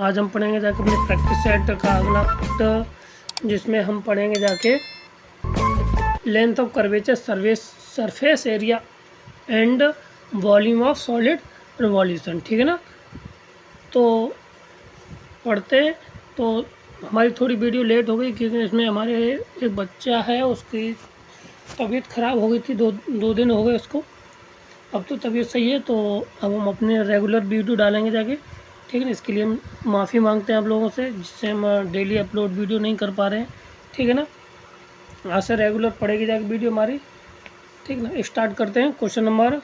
आज हम पढ़ेंगे जाके अपने प्रैक्टिस सेट का अगला पार्ट, जिसमें हम पढ़ेंगे जाके length of curvature, surface area and volume of solid revolution. ठीक है ना। तो पढ़ते हैं। तो हमारी थोड़ी वीडियो लेट हो गई क्योंकि इसमें हमारे एक बच्चा है, उसकी तबीयत ख़राब हो गई थी। दो दिन हो गए उसको। अब तो तबीयत सही है, तो अब हम अपने रेगुलर वीडियो डालेंगे जाके। ठीक है ना। इसके लिए हम माफ़ी मांगते हैं आप लोगों से, जिससे हम डेली अपलोड वीडियो नहीं कर पा रहे हैं। ठीक है ना। आज से रेगुलर पड़ेगी जाके वीडियो हमारी। ठीक है ना। स्टार्ट करते हैं क्वेश्चन नंबर,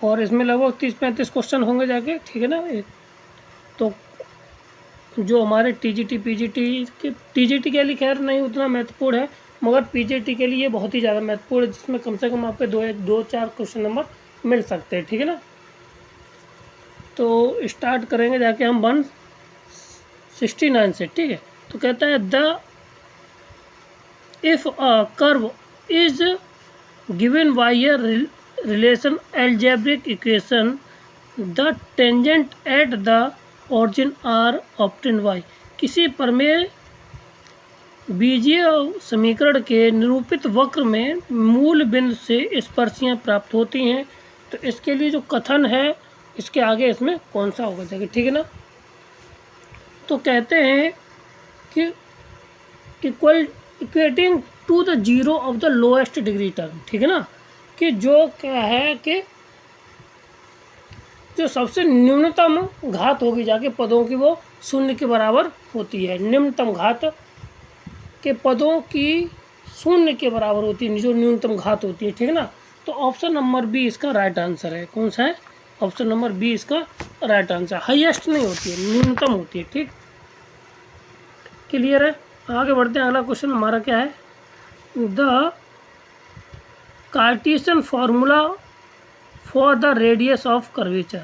और इसमें लगभग 30-35 क्वेश्चन होंगे जाके। ठीक है ना। तो जो हमारे टीजीटी पीजीटी के लिए खैर नहीं उतना महत्वपूर्ण है, मगर पीजीटी के लिए बहुत ही ज़्यादा महत्वपूर्ण है, जिसमें कम से कम आपके 2-4 क्वेश्चन नंबर मिल सकते हैं। ठीक है ना। तो स्टार्ट करेंगे जाके हम 169 से। ठीक है। तो कहता है the if a curve is given by a relation algebraic equation the tangent at the origin are obtain by. किसी प्रमेय बीजीय समीकरण के निरूपित वक्र में मूल बिंदु से स्पर्शियाँ प्राप्त होती हैं। तो इसके लिए जो कथन है, इसके आगे इसमें कौन सा होगा जाके। ठीक है ना। तो कहते हैं कि equating to the zero of the lowest degree term. ठीक है ना। कि जो क्या है कि जो सबसे न्यूनतम घात होगी जाके पदों की, वो शून्य के बराबर होती है। निम्नतम घात के पदों की शून्य के बराबर होती है, जो न्यूनतम घात होती है। ठीक है ना। तो ऑप्शन नंबर बी इसका राइट आंसर है। कौन सा है? ऑप्शन नंबर बी इसका राइट आंसर। हाईएस्ट नहीं होती है, न्यूनतम होती है। ठीक, क्लियर है। आगे बढ़ते हैं। अगला क्वेश्चन हमारा क्या है? The Cartesian formula for the radius of curvature.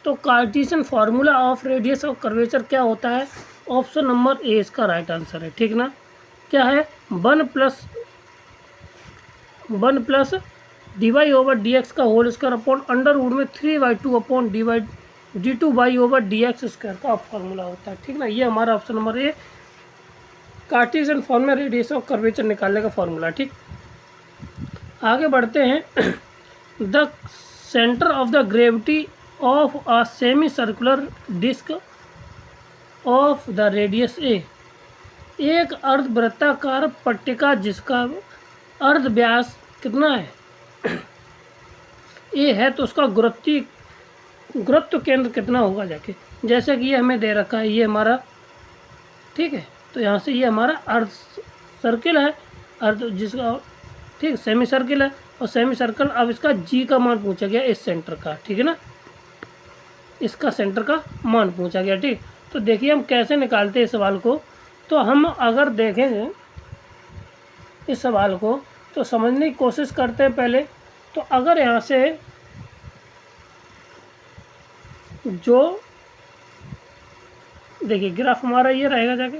तो Cartesian formula of radius of curvature क्या होता है? ऑप्शन नंबर ए इसका राइट आंसर है। ठीक ना। क्या है? 1 + dy/dx का whole square upon under root में 3/2 अपॉन d2/dx² का फार्मूला होता है। ठीक ना। ये हमारा option number A Cartesian form में रेडियस ऑफ कर्वेचर निकालने का फार्मूला। ठीक, आगे बढ़ते हैं। The centre of the gravity of a semi circular disc of the radius A. एक अर्धवृत्ताकार पट्टिका जिसका अर्ध व्यास कितना है? ए है, तो उसका गुरुत्व केंद्र कितना होगा जाके। जैसे कि ये हमें दे रखा है, ये हमारा, ठीक है। तो यहाँ से ये हमारा अर्ध सर्किल है, अर्ध जिसका, ठीक, सेमी सर्किल है। और सेमी सर्कल, अब इसका जी का मान पूछा गया इस सेंटर का। ठीक है ना। इसका सेंटर का मान पूछा गया। ठीक, तो देखिए हम कैसे निकालते हैं इस सवाल को। तो हम अगर देखें इस सवाल को तो समझने की कोशिश करते हैं पहले। तो अगर यहाँ से जो देखिए ग्राफ हमारा ये रहेगा जाके,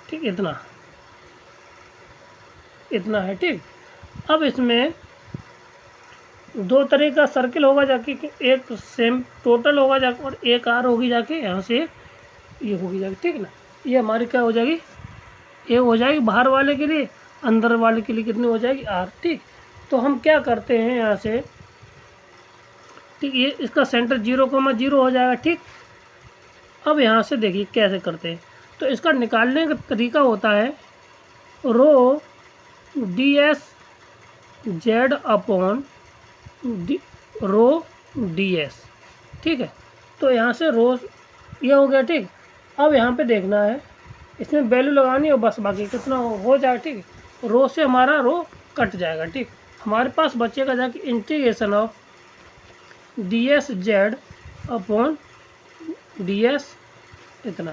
ठीक, इतना है। ठीक, अब इसमें दो तरह का सर्किल होगा जाके, एक सेम टोटल होगा जाके और एक आर होगी जाके, यहाँ से ये होगी जाके। ठीक ना। ये हमारी क्या हो जाएगी? एक हो जाएगी बाहर वाले के लिए, अंदर वाले के लिए कितनी हो जाएगी? आर। ठीक, तो हम क्या करते हैं यहाँ से, ठीक, ये इसका सेंटर 0,0 हो जाएगा। ठीक, अब यहाँ से देखिए कैसे करते हैं। तो इसका निकालने का तरीका होता है रो ds/z अपॉन रो ds। ठीक है। तो यहाँ से रो ये हो गया। ठीक, अब यहाँ पे देखना है, इसमें वैल्यू लगानी है बस, बाकी कितना हो जाएगा। ठीक, रो से हमारा रो कट जाएगा। ठीक, हमारे पास बचेगा जाके integration of ds/z upon ds इतना।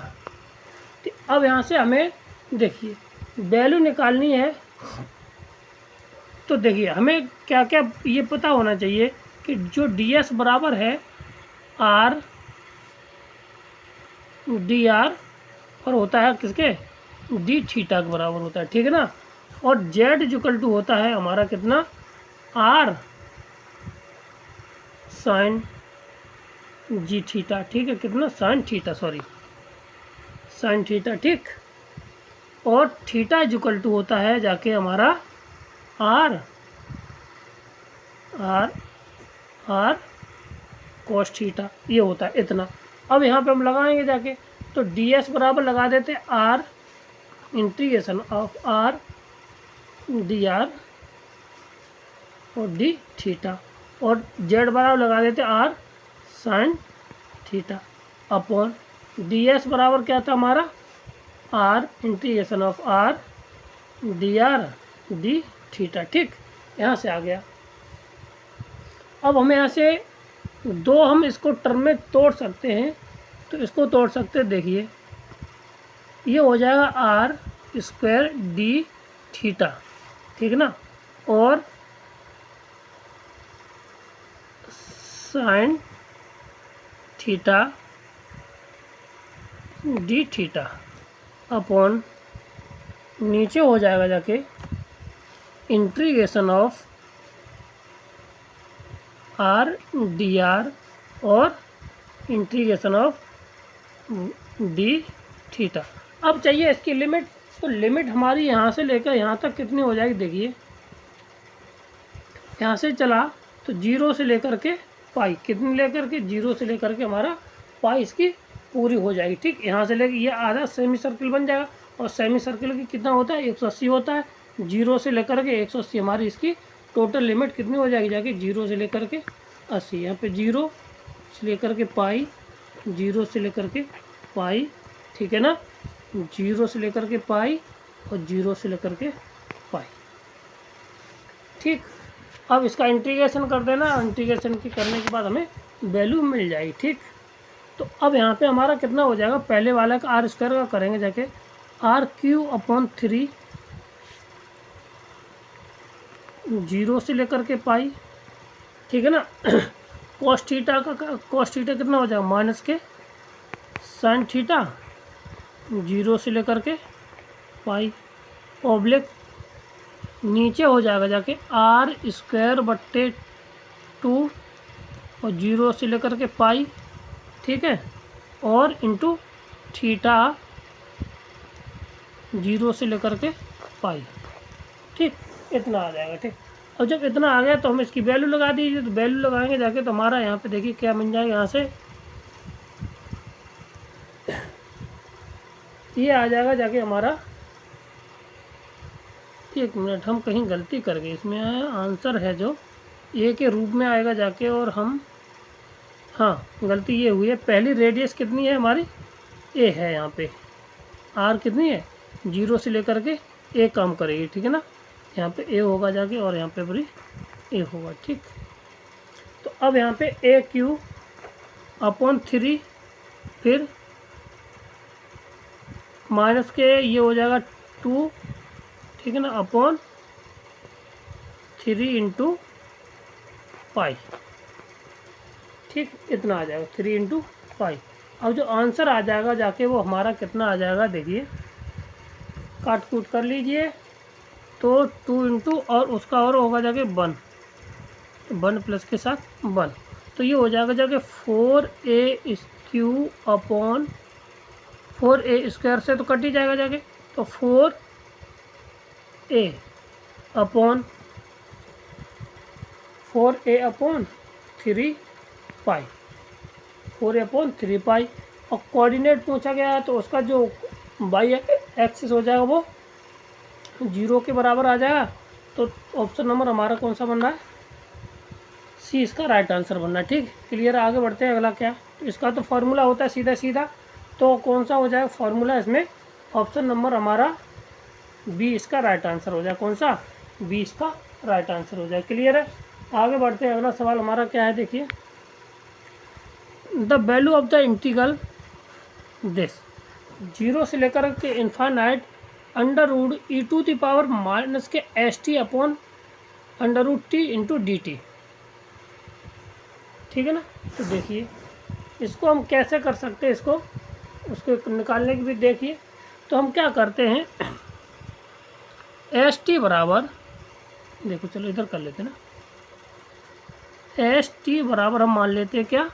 ठीक, अब यहाँ से हमें देखिए वैल्यू निकालनी है। तो देखिए हमें क्या क्या ये पता होना चाहिए कि जो ds बराबर है r dr और होता है किसके? d थीटा के बराबर होता है। ठीक है ना। और z इक्वल टू होता है हमारा कितना? r साइन जी थीटा, ठीक है, कितना sine theta, sorry sine theta, ठीक। और थीटा इज इक्वल टू होता है जाके हमारा r r r cos theta, ये होता है इतना। अब यहाँ पे हम लगाएंगे जाके, तो डी एस बराबर लगा देते हैं r integration of r d r और डी थीटा, और जेड बराबर लगा देते हैं r sine theta upon d s बराबर क्या था हमारा r integration of r d theta, ठीक। यहाँ से आ गया। अब हमें यहाँ से दो हम इसको टर्म में तोड़ सकते हैं, तो इसको तोड़ सकते हैं, देखिए ये हो जाएगा आर स्क्वायर डी थीटा, ठीक है ना, और sine theta d theta upon नीचे हो जाएगा जाके integration of r d r और इंटीग्रेशन ऑफ डी थीटा। अब चाहिए इसकी लिमिट, तो लिमिट हमारी यहाँ से लेकर यहाँ तक कितनी हो जाएगी, देखिए यहाँ से चला तो जीरो से लेकर के पाई, कितनी लेकर के, जीरो से लेकर के हमारा पाई इसकी पूरी हो जाएगी, ठीक। यहाँ से लेकर ये आधा सेमी सर्किल बन जाएगा, और सेमी सर्किल की कितना होता है 180 होता है, जीरो से लेकर के 180 हमारी इसकी टोटल लिमिट कितनी हो जाएगी जाके, जीरो से लेकर के 80, यहाँ पे जीरो से लेकर के पाई, जीरो से लेकर के पाई, ठीक है ना, जीरो से लेकर के पाई और जीरो से लेकर के पाई, ठीक। अब इसका इंटीग्रेशन कर देना, इंटीग्रेशन की करने के बाद हमें वैल्यू मिल जाएगी, ठीक। तो अब यहाँ पे हमारा कितना हो जाएगा, पहले वाला का आर स्क्वायर का करेंगे जाके आर क्यू अपॉन 3 जीरो से लेकर के पाई, ठीक है ना। कॉस थीटा का कॉस थीटा कितना हो जाएगा माइनस के साइन थीटा जीरो से लेकर के पाई, ऑब्लिक नीचे हो जाएगा जाके आर स्क्वायर बट्टे 2 और जीरो से लेकर के पाई, ठीक है, और इंटू थीटा जीरो से लेकर के पाई, ठीक, इतना आ जाएगा, ठीक। और जब इतना आ गया तो हम इसकी वैल्यू लगा दीजिए, तो वैल्यू लगाएंगे जाके तो हमारा यहाँ पे देखिए क्या बन जाएगा, यहाँ से ये आ जाएगा जाके हमारा, एक मिनट हम कहीं गलती कर गए, इसमें आंसर है जो ए के रूप में आएगा जाके, और हम हाँ गलती ये हुई है, पहली रेडियस कितनी है हमारी ए है, यहाँ पे आर कितनी है जीरो से लेकर के ए काम करेगी, ठीक है ना, यहाँ पे ए होगा जाके और यहाँ पे पूरी ए होगा, ठीक। तो अब यहाँ पे ए क्यू अपॉन 3 फिर माइनस के ये हो जाएगा 2, ठीक है ना, अपॉन 3 इंटू पाई, ठीक, इतना आ जाएगा 3 इंटू पाई। अब जो आंसर आ जाएगा जाके वो हमारा कितना आ जाएगा, देखिए काट कूट कर लीजिए, तो 2 इंटू और उसका और होगा जाके 1 प्लस के साथ 1, तो ये हो जाएगा जाके 4a Q upon 4a square से तो कट ही जाएगा जाके, तो 4a अपॉन 3 पाई, 4a अपॉन 3 पाई। और कोऑर्डिनेट पूछा गया है तो उसका जो वाई एक्सिस हो जाएगा वो 0 के बराबर आ जाएगा, तो ऑप्शन नंबर हमारा कौन सा बन रहा है, सी इसका राइट आंसर बनना है, ठीक। क्लियर, आगे बढ़ते हैं। अगला क्या, तो इसका तो फार्मूला होता है सीधा सीधा, तो कौन सा हो जाएगा फार्मूला इसमें, ऑप्शन नंबर हमारा बी इसका राइट आंसर हो जाए, कौन सा, बी इसका राइट आंसर हो जाए। क्लियर है, आगे बढ़ते हैं। अगला सवाल हमारा क्या है, देखिए the value of the integral this, zero से लेकर के infinite under root e to the power minus k s t upon under root t into d t, ठीक है ना। तो देखिए इसको हम कैसे कर सकते हैं, इसको उसको निकालने की भी देखिए, तो हम क्या करते हैं, एस टी बराबर, देखो चलो इधर कर लेते हैं ना, एस टी बराबर हम मान लेते हैं क्या,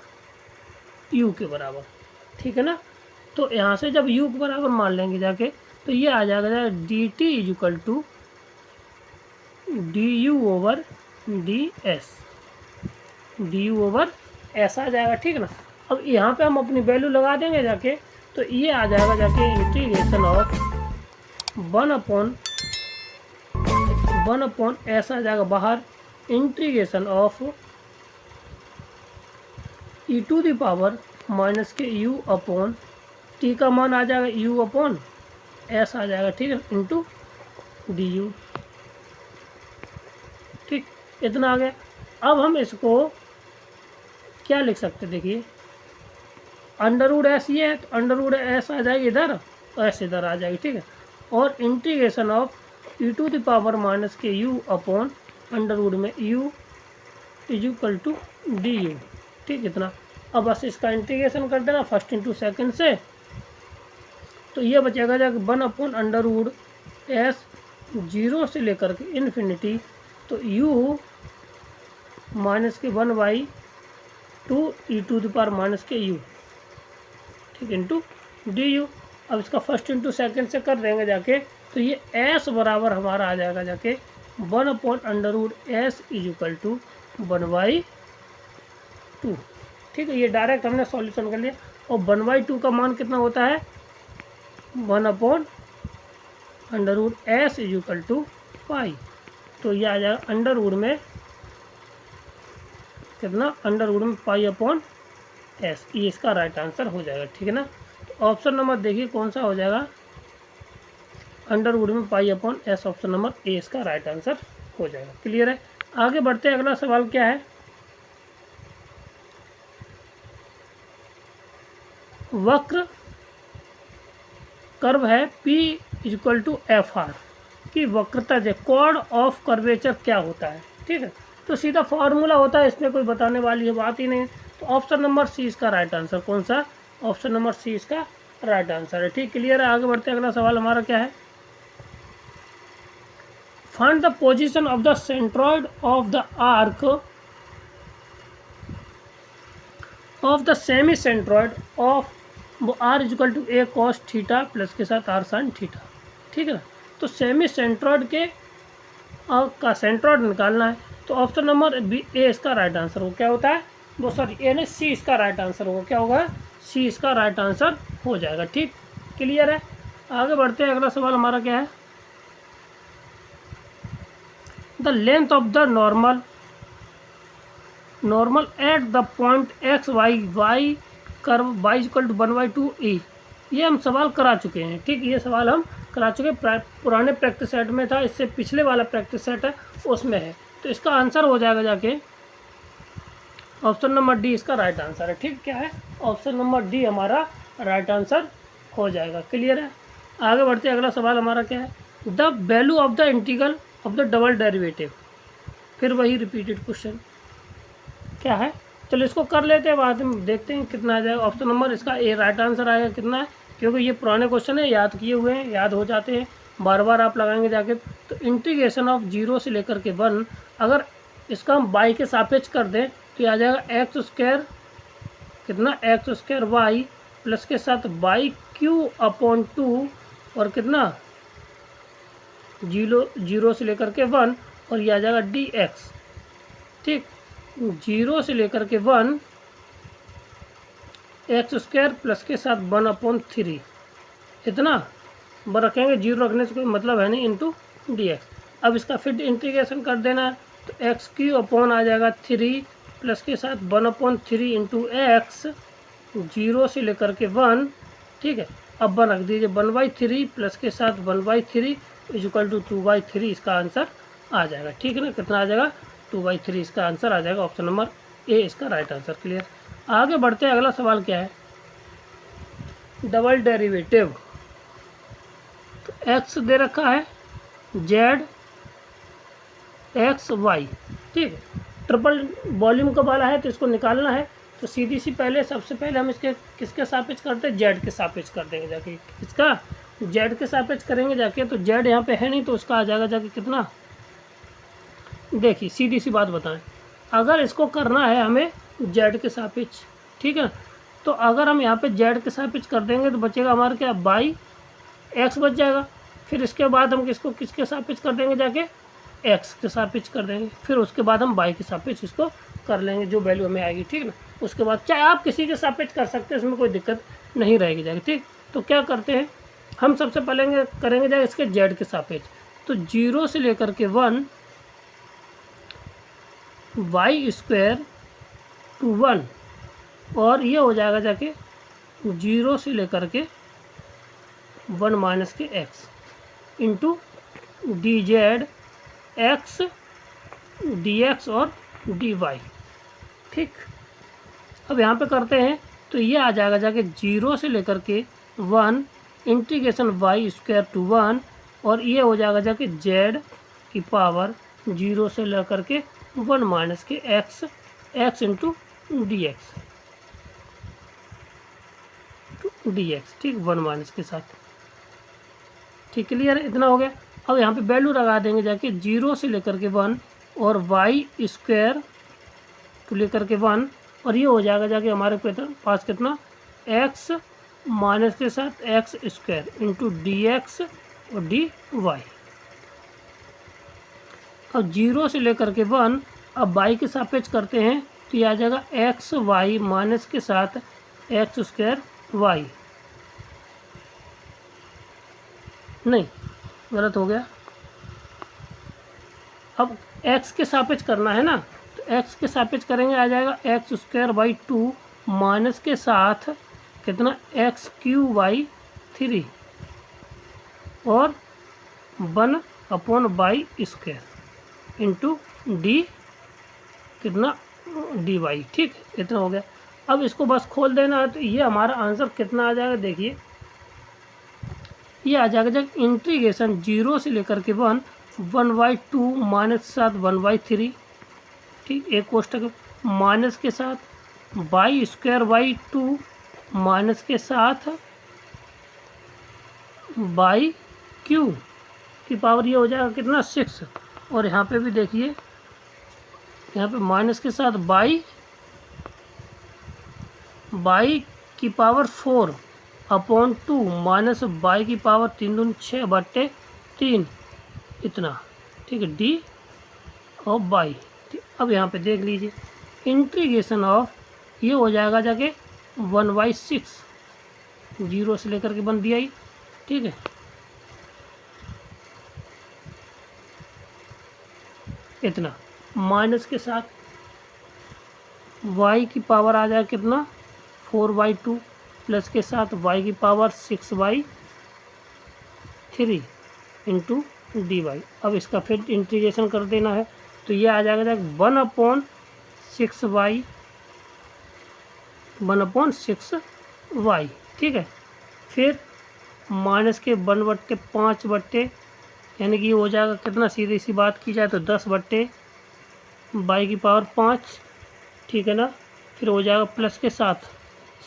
यू के बराबर, ठीक है ना। तो यहाँ से जब यू के बराबर मान लेंगे जाके, तो ये आ जाएगा d t is equal to d u over d s, d u over s आ जाएगा, ठीक है ना। अब यहाँ पे हम अपनी वैल्यू लगा देंगे जाके, तो ये आ जाएगा जाके इंटीग्रेशन ऑफ 1/1 एस आ जाएगा बाहर, integration of e to the power minus k u upon t का मान आ जाएगा यू अपॉन एस आ जाएगा, ठीक है, इंटू डी यू, ठीक, इतना आ गया। अब हम इसको क्या लिख सकते, देखिए अंडर रूट एस ये है, तो अंडर रूट एस आ जाएगी इधर, एस इधर आ जाएगी, ठीक है, और integration of e to the power minus k u upon under root में u is equal to d u, ठीक, इतना। अब बस इसका इंटीग्रेशन कर देना फर्स्ट इंटू सेकेंड से, तो ये बचेगा जाकर 1/√, एस 0 से लेकर के इन्फिनिटी, तो u माइनस के 1/2 ई टू द पावर माइनस के u, ठीक, इंटू डी यू। अब इसका फर्स्ट इंटू सेकेंड से कर देंगे जाके, तो ये s बराबर हमारा आ जाएगा जाके 1/√s इज इक्वल टू 1/2, ठीक है। ये डायरेक्ट हमने सॉल्यूशन कर लिया। और 1/2 का मान कितना होता है, 1/√s इज इक्वल टू पाई, तो ये आ जाएगा अंडर रूट में कितना, अंडर रूट में पाई अपॉन एस, ये इसका राइट आंसर हो जाएगा, ठीक है ना। तो ऑप्शन नंबर देखिए कौन सा हो जाएगा, अंडर रूट में pi upon S, option number a इसका राइट आंसर हो जाएगा। क्लियर है। आगे बढ़ते हैं, अगला सवाल क्या है, वक्र कर्व है P equal to f r की वक्रता जो कॉर्ड ऑफ कर्वेचर क्या होता है, ठीक है। तो सीधा फार्मूला होता है, इसमें कोई बताने वाली है बात ही नहीं। तो ऑप्शन नंबर सी इसका राइट आंसर, कौन सा, ऑप्शन नंबर सी इसका राइट आंसर है, ठीक, क्लियर है। आगे बढ़ते हैं, अगला सवाल हमारा क्या है, find the position of the centroid of the arc of the semi centroid of r equal to a cos theta plus के साथ आर साइन थीटा, ठीक है ना। तो सेमी सेंट्रॉइड के का सेंट्रॉइड निकालना है, तो ऑप्शन नंबर बी ए इसका राइट आंसर हो, क्या होता है वो, सॉरी ए नहीं, सी इसका राइट आंसर होगा, क्या होगा, सी इसका राइट आंसर हो जाएगा, ठीक, क्लियर है। आगे बढ़ते हैं, अगला सवाल हमारा क्या है, the length of the normal at the point x y curve y equal to 1/2 e, ये हम सवाल करा चुके हैं, ठीक, ये सवाल हम करा चुके हैं, पुराने प्रैक्टिस सेट में था, इससे पिछले वाला प्रैक्टिस सेट है उसमें है। तो इसका आंसर हो जाएगा जाके ऑप्शन नंबर डी इसका राइट आंसर है, ठीक, क्या है, ऑप्शन नंबर डी हमारा राइट आंसर हो जाएगा, क्लियर है। आगे बढ़ते हैं, अगला सवाल हमारा क्या है, the value of the integral of the double derivative, फिर वही रिपीटेड क्वेश्चन क्या है, चलो इसको कर लेते हैं, बाद में देखते हैं कितना आ जाएगा। ऑप्शन नंबर इसका ए राइट आंसर आएगा, कितना है, क्योंकि ये पुराने क्वेश्चन है, याद किए हुए हैं, याद हो जाते हैं, बार बार आप लगाएंगे जाके। तो इंटीग्रेशन ऑफ 0 से लेकर के 1, अगर इसका हम y के सापेक्ष कर दें तो ये आ जाएगा एक्स स्क्वायर, कितना, एक्स स्क्वायर वाई प्लस के साथ y³/2 और कितना 0 से लेकर के 1, और ये आ जाएगा dx, ठीक, 0 से लेकर के 1 एक्स स्क्वायर प्लस के साथ 1/3, इतना रखेंगे, 0 रखने से कोई मतलब है नहीं, इंटू dx। अब इसका फिर इंटीग्रेशन कर देना है, तो x³ आ जाएगा 3 प्लस के साथ 1/3 इंटू एक्स, 0 से लेकर के 1, ठीक है। अब 1 रख दीजिए, 1/3 प्लस के साथ 1/3 इज इक्वल टू 2/3 इसका आंसर आ जाएगा, ठीक है ना, कितना आ जाएगा, 2/3 इसका आंसर आ जाएगा, ऑप्शन नंबर ए इसका राइट आंसर, क्लियर। आगे बढ़ते हैं, अगला सवाल क्या है, डबल डेरिवेटिव, तो एक्स दे रखा है, जेड एक्स वाई, ठीक है, ट्रिपल वॉल्यूम का वाला है, तो इसको निकालना है। तो सीधी सी पहले सबसे पहले हम इसके किसके सापेक्ष करते हैं, जेड के सापेक्ष कर देंगे जाके, इसका जेड के सापेक्ष करेंगे जाके, तो जेड यहाँ पे है नहीं, तो उसका आ जाएगा जाके कितना, देखिए सीधी सी बात बताएं, अगर इसको करना है हमें जेड के सापेक्ष, ठीक है, तो अगर हम यहाँ पे जेड के सापेक्ष कर देंगे तो बचेगा हमारा क्या, बाई एक्स बच जाएगा। फिर इसके बाद हम किसको किसके सापेक्ष कर देंगे, जाके एक्स के सापेक्ष कर देंगे। फिर उसके बाद हम बाई के सापेक्ष इसको कर लेंगे, जो वैल्यू हमें आएगी, ठीक ना। उसके बाद चाहे आप किसी के सापेक्ष कर सकते हैं, इसमें कोई दिक्कत नहीं रहेगी जाएगी, ठीक। तो क्या करते हैं हम, सबसे पहले करेंगे जाए इसके जेड के सापेक्ष। तो 0 से लेकर के 1 वाई स्क्वायर टू 1, और ये हो जाएगा जाके 0 से लेकर के 1 माइनस के x into D Z x D x और डी वाई, ठीक। अब यहाँ पे करते हैं तो ये आ जाएगा जाके 0 से लेकर के 1 इंटीग्रेशन वाई स्क्वायर टू 1, और ये हो जाएगा जाके जेड की पावर 0 से लेकर के 1 माइनस के x into d x D x, ठीक, 1 माइनस के साथ, ठीक, क्लियर है। इतना हो गया। अब यहाँ पे वैल्यू लगा देंगे जाके 0 से लेकर के 1 और वाई स्क्वायर टू लेकर के 1, और ये हो जाएगा जाके हमारे पास कितना, एक्स माइनस के साथ x square into d x और डी वाई। अब 0 से लेकर के 1, अब वाई के सापेक्ष करते हैं तो ये आ जाएगा एक्स वाई माइनस के साथ एक्स स्क्वायर वाई, नहीं गलत हो गया। अब x के सापेक्ष करना है ना, तो x के सापेक्ष करेंगे, आ जाएगा एक्स स्क्वायर बाई 2 माइनस के साथ कितना, एक्स क्यू बाई 3 और 1 upon by square into D कितना, डी वाई, ठीक, इतना हो गया। अब इसको बस खोल देना है, तो ये हमारा आंसर कितना आ जाएगा, देखिए ये आ जाएगा जब इंटीग्रेशन 0 से लेकर के 1/2 माइनस के साथ 1/3, ठीक, एक कोष्टक माइनस के साथ बाई स्क्वायर बाई 2 माइनस के साथ बाई क्यू की पावर ये हो जाएगा कितना, 6, और यहाँ पे भी देखिए यहाँ पे माइनस के साथ बाई की पावर 4 अपॉन 2 माइनस बाई की पावर 3 दूनी 6/3 इतना, ठीक है, डी और बाई। अब यहाँ पे देख लीजिए इंटीग्रेशन ऑफ ये हो जाएगा जाके 1/6, 0 से लेकर के 1 दिया ही, ठीक है, इतना माइनस के साथ y की पावर आ जाए कितना 4/2 प्लस के साथ y की पावर 6/3 इंटू डी वाई। अब इसका फिर इंटीग्रेशन कर देना है तो ये आ जाएगा 1/6y, ठीक है। फिर माइनस के 1/5 यानी कि ये हो जाएगा कितना, सीधी सी बात की जाए तो 10/y की पावर 5, ठीक है ना। फिर हो जाएगा प्लस के साथ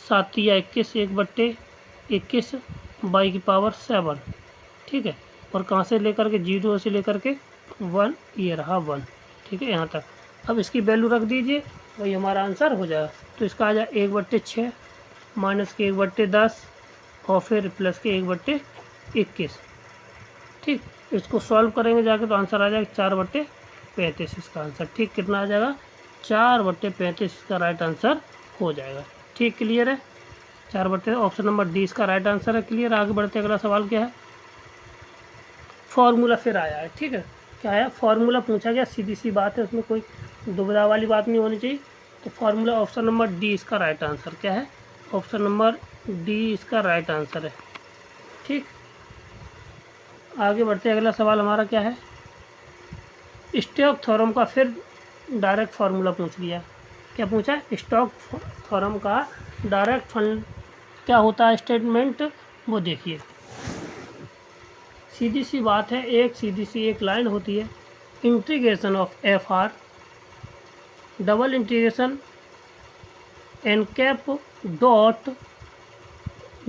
7 या 21 1/21 y की पावर 7, ठीक है। और कहाँ से लेकर के 0 से लेकर के 1, ये रहा 1, ठीक है, यहाँ तक। अब इसकी वैल्यू रख दीजिए, वही हमारा आंसर हो जाएगा। तो इसका आ जाए 1/6 माइनस के 1/10 और फिर प्लस के 1/21, ठीक। इसको सॉल्व करेंगे जाके तो आंसर आ जाएगा 4/35 इसका आंसर, ठीक। कितना आ जाएगा 4/35 इसका राइट आंसर हो जाएगा, ठीक, क्लियर है। 4/, ऑप्शन नंबर डी इसका राइट आंसर है, क्लियर। आगे बढ़ते अगला सवाल क्या है, फार्मूला फिर आया है, ठीक है। क्या है, फार्मूला पूछा गया, सीधी सी बात है, उसमें कोई दुविधा वाली बात नहीं होनी चाहिए। तो फार्मूला ऑप्शन नंबर डी इसका राइट आंसर क्या है, ऑप्शन नंबर डी इसका राइट आंसर है, ठीक। आगे बढ़ते अगला सवाल हमारा क्या है, स्टोक्स थ्योरम का फिर डायरेक्ट फार्मूला पूछ लिया। क्या पूछा है, स्टोक्स थ्योरम का डायरेक्ट क्या होता है स्टेटमेंट, वो देखिए। सीधी सी बात है, सीधी सी एक लाइन होती है, integration of f r double integration n cap dot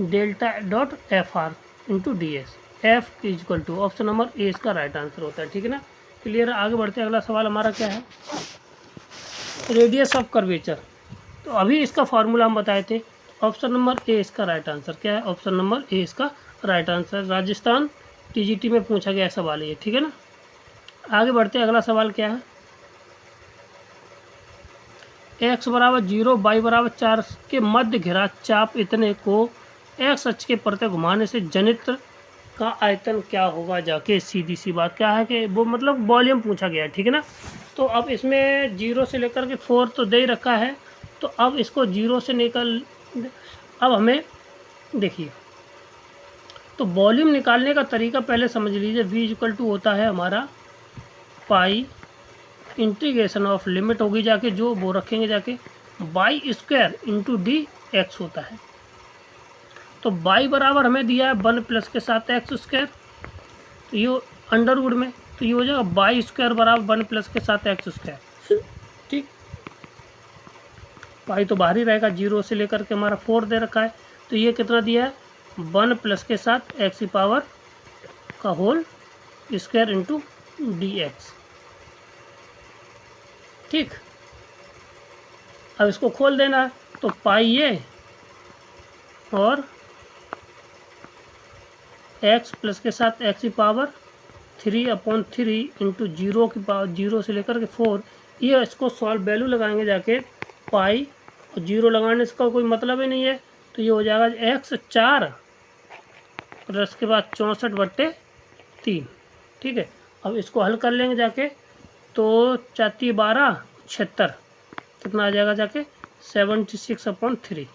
delta dot f r into d s, f equal to option number a इसका राइट आंसर होता है, ठीक है ना, क्लियर। आगे बढ़ते अगला सवाल हमारा क्या है, रेडियस ऑफ कर्वेचर। तो अभी इसका फार्मूला हम बताए थे, ऑप्शन नंबर ए इसका राइट आंसर क्या है? ऑप्शन नंबर ए इसका राइट आंसर। राजस्थान टीजीटी में पूछा गया सवाल ये, ठीक है ना। आगे बढ़ते हैं, अगला सवाल क्या है? x बराबर 0 y बराबर 4 के मध्य घिरा चाप इतने को x अक्ष के प्रति घुमाने से जनित्र का आयतन क्या होगा? जाके सीधी सी बात क्या है कि वो मतलब वॉल्यूम पूछा गया है, ठीक है ना। तो अब इसमें 0 से लेकर के 4 तो दे ही रखा है, तो अब इसको 0 से निकल, अब हमें देखिए, तो वॉल्यूम निकालने का तरीका पहले समझ लीजिए। v इक्वल टू होता है हमारा पाई इंटीग्रेशन ऑफ लिमिट होगी जाके जो वो रखेंगे जाके y square into d x होता है। तो वाई बराबर हमें दिया है 1 प्लस के साथ एक्स स्क्वायर, तो ये अंडर वुड में, तो ये हो जाएगा वाई स्क्वायर बराबर 1 प्लस के साथ एक्स स्क्वायर, ठीक। पाई तो बाहर ही रहेगा, 0 से लेकर के हमारा 4 दे रखा है, तो ये कितना दिया है 1 प्लस के साथ एक्स की पावर का whole square into d x, ठीक। अब इसको खोल देना है, तो पाई ये और x प्लस के साथ x की पावर 3/3 इंटू 0 की पावर 0 से लेकर के 4, ये इसको सॉल्व वैल्यू लगाएंगे जाके पाई, और 0 लगाने से कोई मतलब ही नहीं है, तो ये हो जाएगा x 4 और इसके बाद 64/3, ठीक है। अब इसको हल कर लेंगे जाके, तो 4 12 76, कितना आ जाएगा जाके 76/3,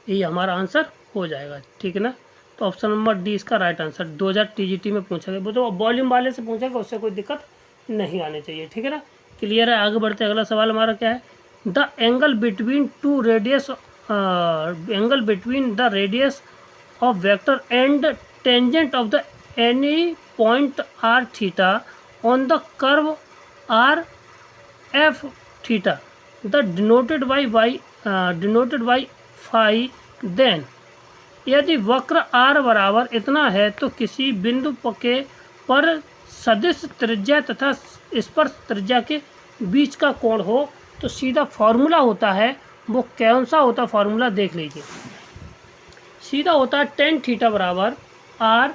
ये हमारा आंसर हो जाएगा, ठीक है ना। तो ऑप्शन नंबर डी इसका राइट आंसर। 2000 टीजीटी में पूछा गया, वो तो वॉल्यूम वाले से पूछा गया, उससे कोई दिक्कत नहीं आनी चाहिए, ठीक है ना। क्लियर है। आगे बढ़ते हैं, अगला सवाल हमारा क्या है? The angle between two radius angle between the radius of vector and tangent of the any point r theta on the curve r f theta the denoted by phi, then यदि वक्र r बराबर इतना है तो किसी बिंदु के पर सदिश त्रिज्या तथा स्पर्श त्रिज्या के बीच का कोण हो, तो सीधा फॉर्मूला होता है, वो कौन सा होता है फॉर्मूला देख लीजिए। सीधा होता है tan थीटा बराबर r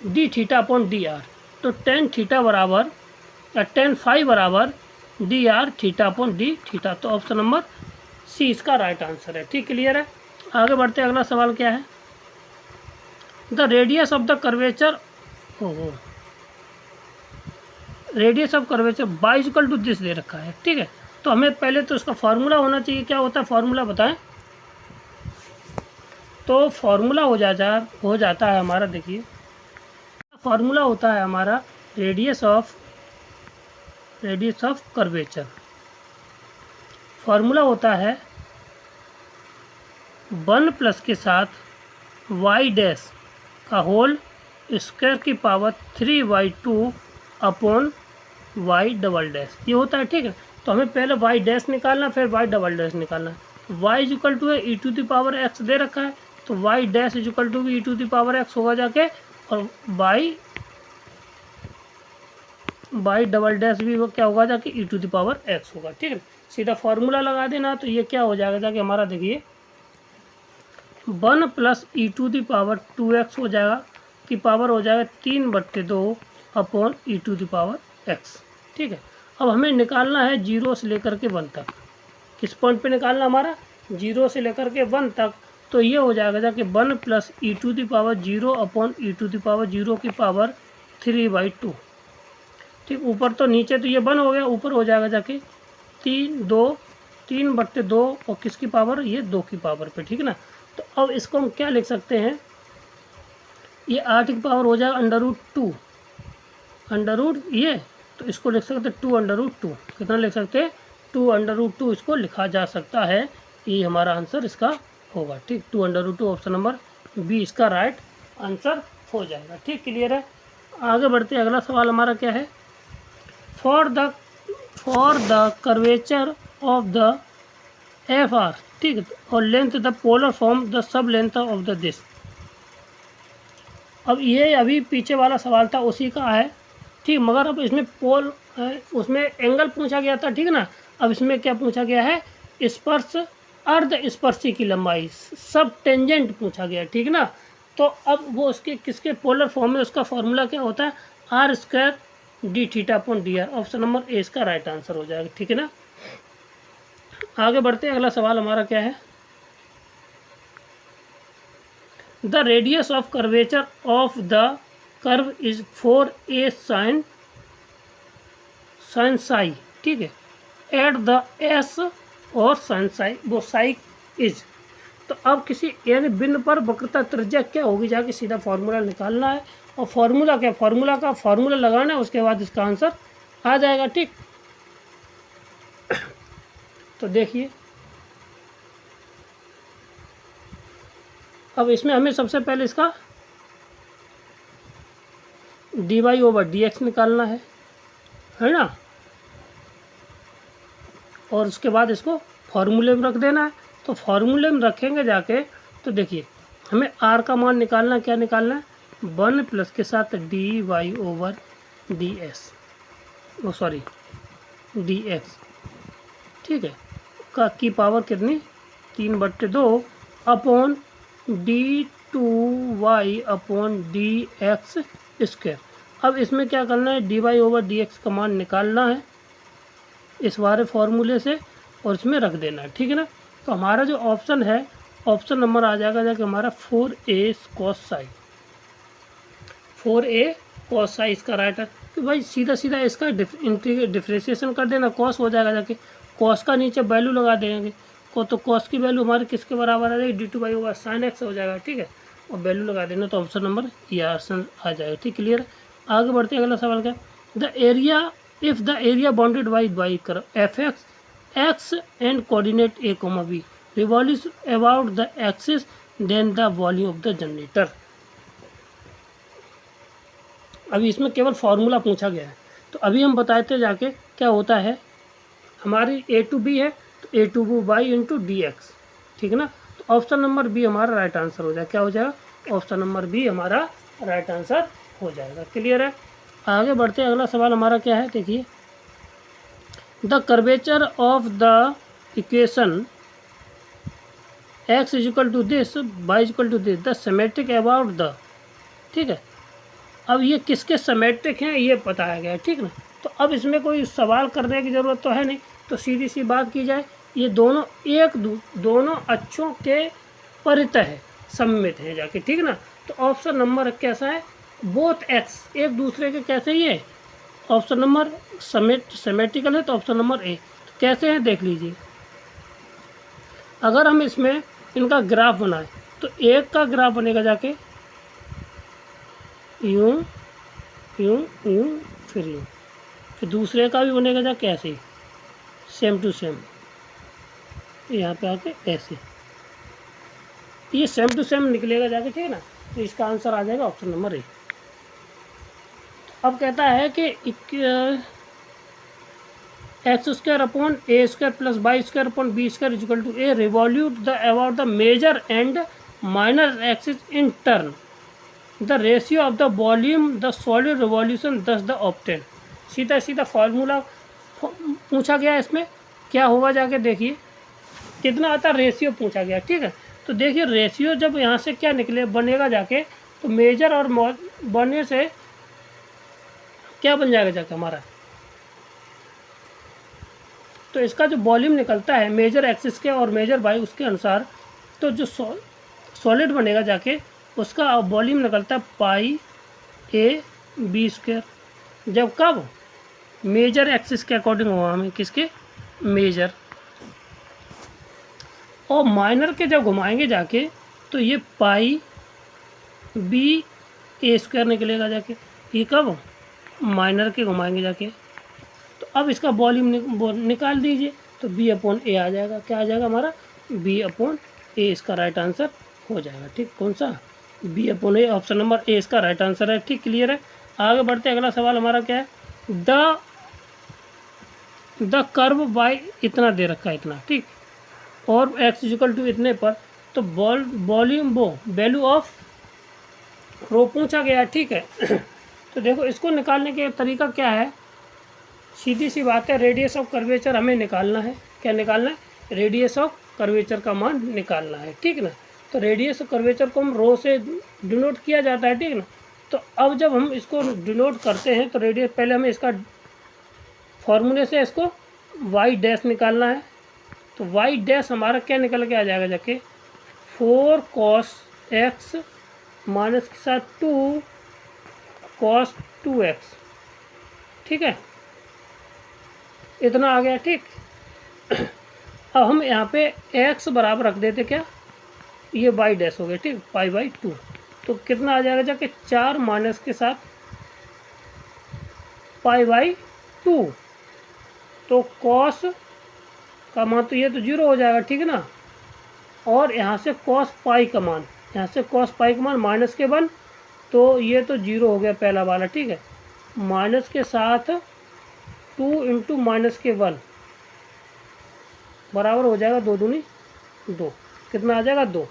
d theta upon d are, तो tan थीटा बराबर या tan फाई बराबर D R theta upon D theta, तो ऑप्शन नंबर सी इसका राइट आंसर है, ठीक। क्लियर है। आगे बढ़ते हैं, अगला सवाल क्या है? The radius of the curvature, radius of curvature by equal to this दे रखा है, ठीक है। तो हमें पहले तो इसका फार्मूला होना चाहिए, क्या होता है फार्मूला बताएं। तो फार्मूला हो जाता है हमारा, देखिए फार्मूला होता है हमारा रेडियस ऑफ कर्वेचर, फार्मूला होता है 1 प्लस के साथ y डैश का होल स्क्वायर की power 3/2 upon y double dash, ये होता है, ठीक है। तो हमें पहले y डैश निकालना, फिर y डबल डैश निकालना। y इज इक्वल टू है e to the power x दे रखा है, तो y dash is equal to e to the power x होगा जाके, और y डबल डैश भी वो क्या होगा जाके e to the power x होगा, ठीक है। सीधा फार्मूला लगा देना, तो ये क्या हो जाएगा जाके हमारा, देखिए 1 plus e to the power 2x हो जाएगा, की पावर हो जाएगा 3/2 upon e to the power x, ठीक है। अब हमें निकालना है 0 से लेकर के 1 तक, किस पॉइंट पे निकालना हमारा 0 से लेकर के 1 तक, तो ये हो जाएगा जाके 1 plus e to the power 0 upon e to the power 0 की पावर 3/2, ठीक। ऊपर तो नीचे तो ये 1 हो गया, ऊपर हो जाएगा जाके 3/2 और किसकी पावर, ये 2 की पावर पे, ठीक है ना। तो अब इसको हम क्या लिख सकते हैं, ये 8 की पावर हो जाएगा √2, ये, तो इसको लिख सकते हैं 2√2, कितना लिख सकते हैं 2√2, इसको लिखा जा सकता है, ये हमारा आंसर इसका होगा, ठीक। 2√2 ऑप्शन नंबर बी इसका राइट आंसर हो जाएगा, ठीक। क्लियर है। आगे बढ़ते हैं, अगला सवाल हमारा क्या है? For the curvature of the F R, ठीक है, और length the polar form the sub length of the this. अब ये अभी पीछे वाला सवाल था उसी का है, ठीक, मगर अब इसमें उसमें एंगल पूछा गया था, ठीक है ना। अब इसमें क्या पूछा गया है, स्पर्श अर्ध स्पर्शी की लंबाई, सब टेंजेंट पूछा गया, ठीक ना। तो अब वो उसके किसके पोलर फॉर्म में, उसका फॉर्मूला क्या होता है, r square d theta upon d r. Option number a इसका राइट आंसर हो जाएगा, ठीक है ना। आगे बढ़ते हैं, अगला सवाल हमारा क्या है, the radius of curvature of the curve is 4a sin Sai, ठीक है, एट द एस और साइन साई वो साई इज। तो अब किसी यानी बिंदु पर वक्रता त्रिज्या क्या होगी, जाके सीधा फार्मूला निकालना है, और फार्मूला क्या, फार्मूला का फार्मूला लगाना है, उसके बाद इसका आंसर आ जाएगा, ठीक। तो देखिए अब इसमें हमें सबसे पहले इसका d y over d x निकालना है ना, और उसके बाद इसको फार्मूले में रख देना है। तो फार्मूले में रखेंगे जाके, तो देखिए हमें आर का मान निकालना, क्या निकालना है, 1 प्लस के साथ d y over d s, oh sorry d x, ठीक है, का की पावर कितनी 3/2 upon d 2y upon d x square. अब इसमें क्या करना है, d y over d x का मान निकालना है इस वाले फार्मूले से, और इसमें रख देना है, ठीक है ना। तो हमारा जो ऑप्शन है, ऑप्शन नंबर आ जाएगा जाके हमारा 4a cos Sai, 4a cos Sai इसका राइट है। तो भाई सीधा सीधा इसका डिफ्रेंशिएशन कर देना, कॉस हो जाएगा जाके, कॉस का नीचे वैल्यू लगा देंगे को, तो कॉस की वैल्यू हमारे किसके बराबर आ जाएगी, d2 ओवर साइन एक्स हो जाएगा, ठीक है, और वैल्यू लगा देना, तो ऑप्शन नंबर ये ऑप्शन आ जाएगा, ठीक, क्लियर है। आगे बढ़ते हैं, अगला सवाल क्या, the area if the area bounded by curve F x and coordinate a, b revolves about the axis then the volume of the generator। अभी इसमें केवल फार्मूला पूछा गया है, तो अभी हम बताए थे जाके क्या होता है, हमारी a to b है, तो a to y into d x, ठीक है ना। तो ऑप्शन नंबर बी हमारा राइट आंसर हो जाएगा, क्या हो जाएगा, ऑप्शन नंबर बी हमारा राइट आंसर हो जाएगा, क्लियर है। आगे बढ़ते हैं, अगला सवाल हमारा क्या है, देखिए the curvature of the equation x is equal to this, y is equal to this, the symmetric about the, ठीक है। अब ये किसके सिमेट्रिक हैं ये बताया गया है, ठीक ना। तो अब इसमें कोई सवाल करने की ज़रूरत तो है नहीं, तो सीधी सी बात की जाए, ये दोनों दोनों अक्षों के परितः है, सममित हैं जाके, ठीक ना। तो ऑप्शन नंबर कैसा है, बोथ एक्स एक दूसरे के कैसे ही है, ऑप्शन नंबर सिमेट्रिकल है, तो ऑप्शन नंबर ए। तो कैसे हैं देख लीजिए, अगर हम इसमें इनका ग्राफ बनाएं, तो एक का ग्राफ बनेगा जाके यूं यूं यूं फिर यूं, फिर दूसरे का भी बनेगा जाके ऐसे ही सेम टू सेम, यहाँ पे आके ऐसे, ये सेम टू सेम निकलेगा जाके, ठीक है ना। तो इसका आंसर आ जाएगा ऑप्शन नंबर ए। अब कहता है कि x square upon a square plus y square upon b square equal to a revolute the about the major and minor axis in turn the ratio of the volume the solid revolution thus the obtained. सीधा सीधा formula पूछा गया, इसमें क्या होगा जाके देखिए, कितना आता रेशियो पूछा गया, ठीक है। तो देखिए रेशियो जब यहाँ से क्या निकले बनेगा जाके, तो मेजर और बनने से क्या बन जाएगा जाके हमारा, तो इसका जो वॉल्यूम निकलता है मेजर एक्सिस के और मेजर बाई उसके अनुसार, तो जो सॉलिड बनेगा जाके उसका वॉल्यूम निकलता है पाई ए बी स्क्वायर, जब कब मेजर एक्सिस के अकॉर्डिंग हुआ हमें किसके मेजर, और माइनर के जब घुमाएंगे जाके तो ये पाई बी ए स्क्वायर निकलेगा जाके, ये कब माइनर के घुमाएंगे जाके। तो अब इसका वॉल्यूम निकाल दीजिए, तो बी अपॉन ए आ जाएगा, क्या आ जाएगा हमारा बी अपॉन ए, इसका राइट आंसर हो जाएगा, ठीक, कौन सा b upon a, option number a इसका राइट आंसर है, ठीक, क्लियर है। आगे बढ़ते अगला सवाल हमारा क्या है, द कर्व बाय इतना दे रखा है इतना, ठीक, और एक्स इक्वल टू इतने पर, तो वॉल्यूम वैल्यू ऑफ रो पूछा गया, ठीक है। तो देखो इसको निकालने का तरीका क्या है, सीधी सी बात है, रेडियस ऑफ कर्वेचर हमें निकालना है, क्या निकालना है, रेडियस ऑफ कर्वेचर का मान निकालना है, ठीक ना। तो रेडियस ऑफ कर्वेचर को हम रो से डिनोट किया जाता है, ठीक ना। तो अब जब हम इसको डिनोट करते हैं तो रेडियस, पहले हमें इसका फॉर्मूले से इसको वाई डैश निकालना है। तो वाई डैश हमारा क्या निकल के आ जाएगा जाके 4 cos x माइनस के साथ 2 cos 2x, ठीक है, इतना आ गया, ठीक। अब हम यहाँ पे x बराबर रख देते, क्या, ये वाई डैश हो गया, ठीक, पाई बाई 2। तो कितना आ जाएगा जाके 4 माइनस के साथ पाई बाई 2। तो कॉस का मान तो ये तो 0 हो जाएगा, ठीक है ना। और यहाँ से कॉस पाई का मान, यहाँ से कॉस पाई का मान माइनस के 1, तो ये तो 0 हो गया पहला वाला, ठीक है। माइनस के साथ 2 इंटू माइनस के 1 बराबर हो जाएगा 2 दूनी 2, कितना आ जाएगा 2,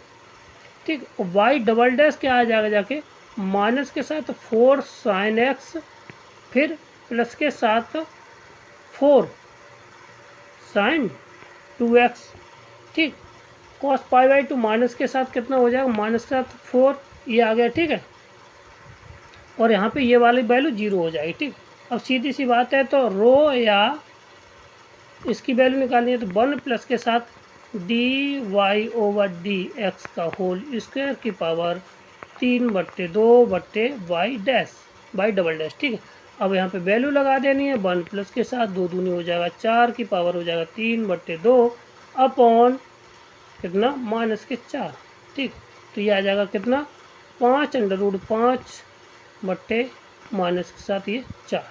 ठीक। वाई डबल डैश क्या आ जाएगा जाके माइनस के साथ 4 साइन एक्स, फिर प्लस के साथ 4 साइन 2x, ठीक। कॉस पाई बाई 2 माइनस के साथ कितना हो जाएगा, माइनस के साथ 4, ये आ गया, ठीक है। और यहाँ पे ये वाली वैल्यू 0 हो जाएगी, ठीक। अब सीधी सी बात है, तो रो या इसकी वैल्यू निकालनी है, तो 1 प्लस के साथ d y over d x का होल स्क्वायर की power 3/2 y dash, y double dash, ठीक है। अब यहाँ पे वैल्यू लगा देनी है, 1 प्लस के साथ 2 दूनी हो जाएगा 4 की पावर हो जाएगा 3/2 अपॉन कितना -4, ठीक। तो ये आ जाएगा कितना 5√5 बट्टे माइनस के साथ ये 4,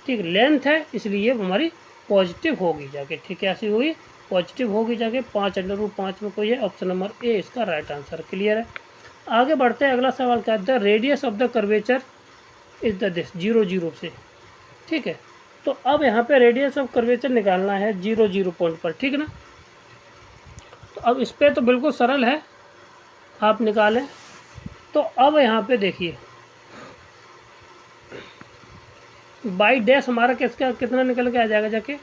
ठीक। लेंथ है इसलिए ये हमारी पॉजिटिव होगी जाके, ठीक है, ऐसी होगी पॉजिटिव होगी जाके 5/5 में कोई है, ऑप्शन नंबर ए इसका राइट आंसर, क्लियर है। आगे बढ़ते हैं, अगला सवाल क्या है, the radius of the curvature is the this 0 0 से, ठीक है। तो अब यहाँ पे रेडियस ऑफ कर्वेचर निकालना है 0 0 पॉइंट पर, ठीक है ना। तो अब इस पर तो बिल्कुल सरल है, आप निकालें। तो अब यहाँ पे देखिए बाई डैश हमारा किसका कितना निकल के आ जाएगा जाके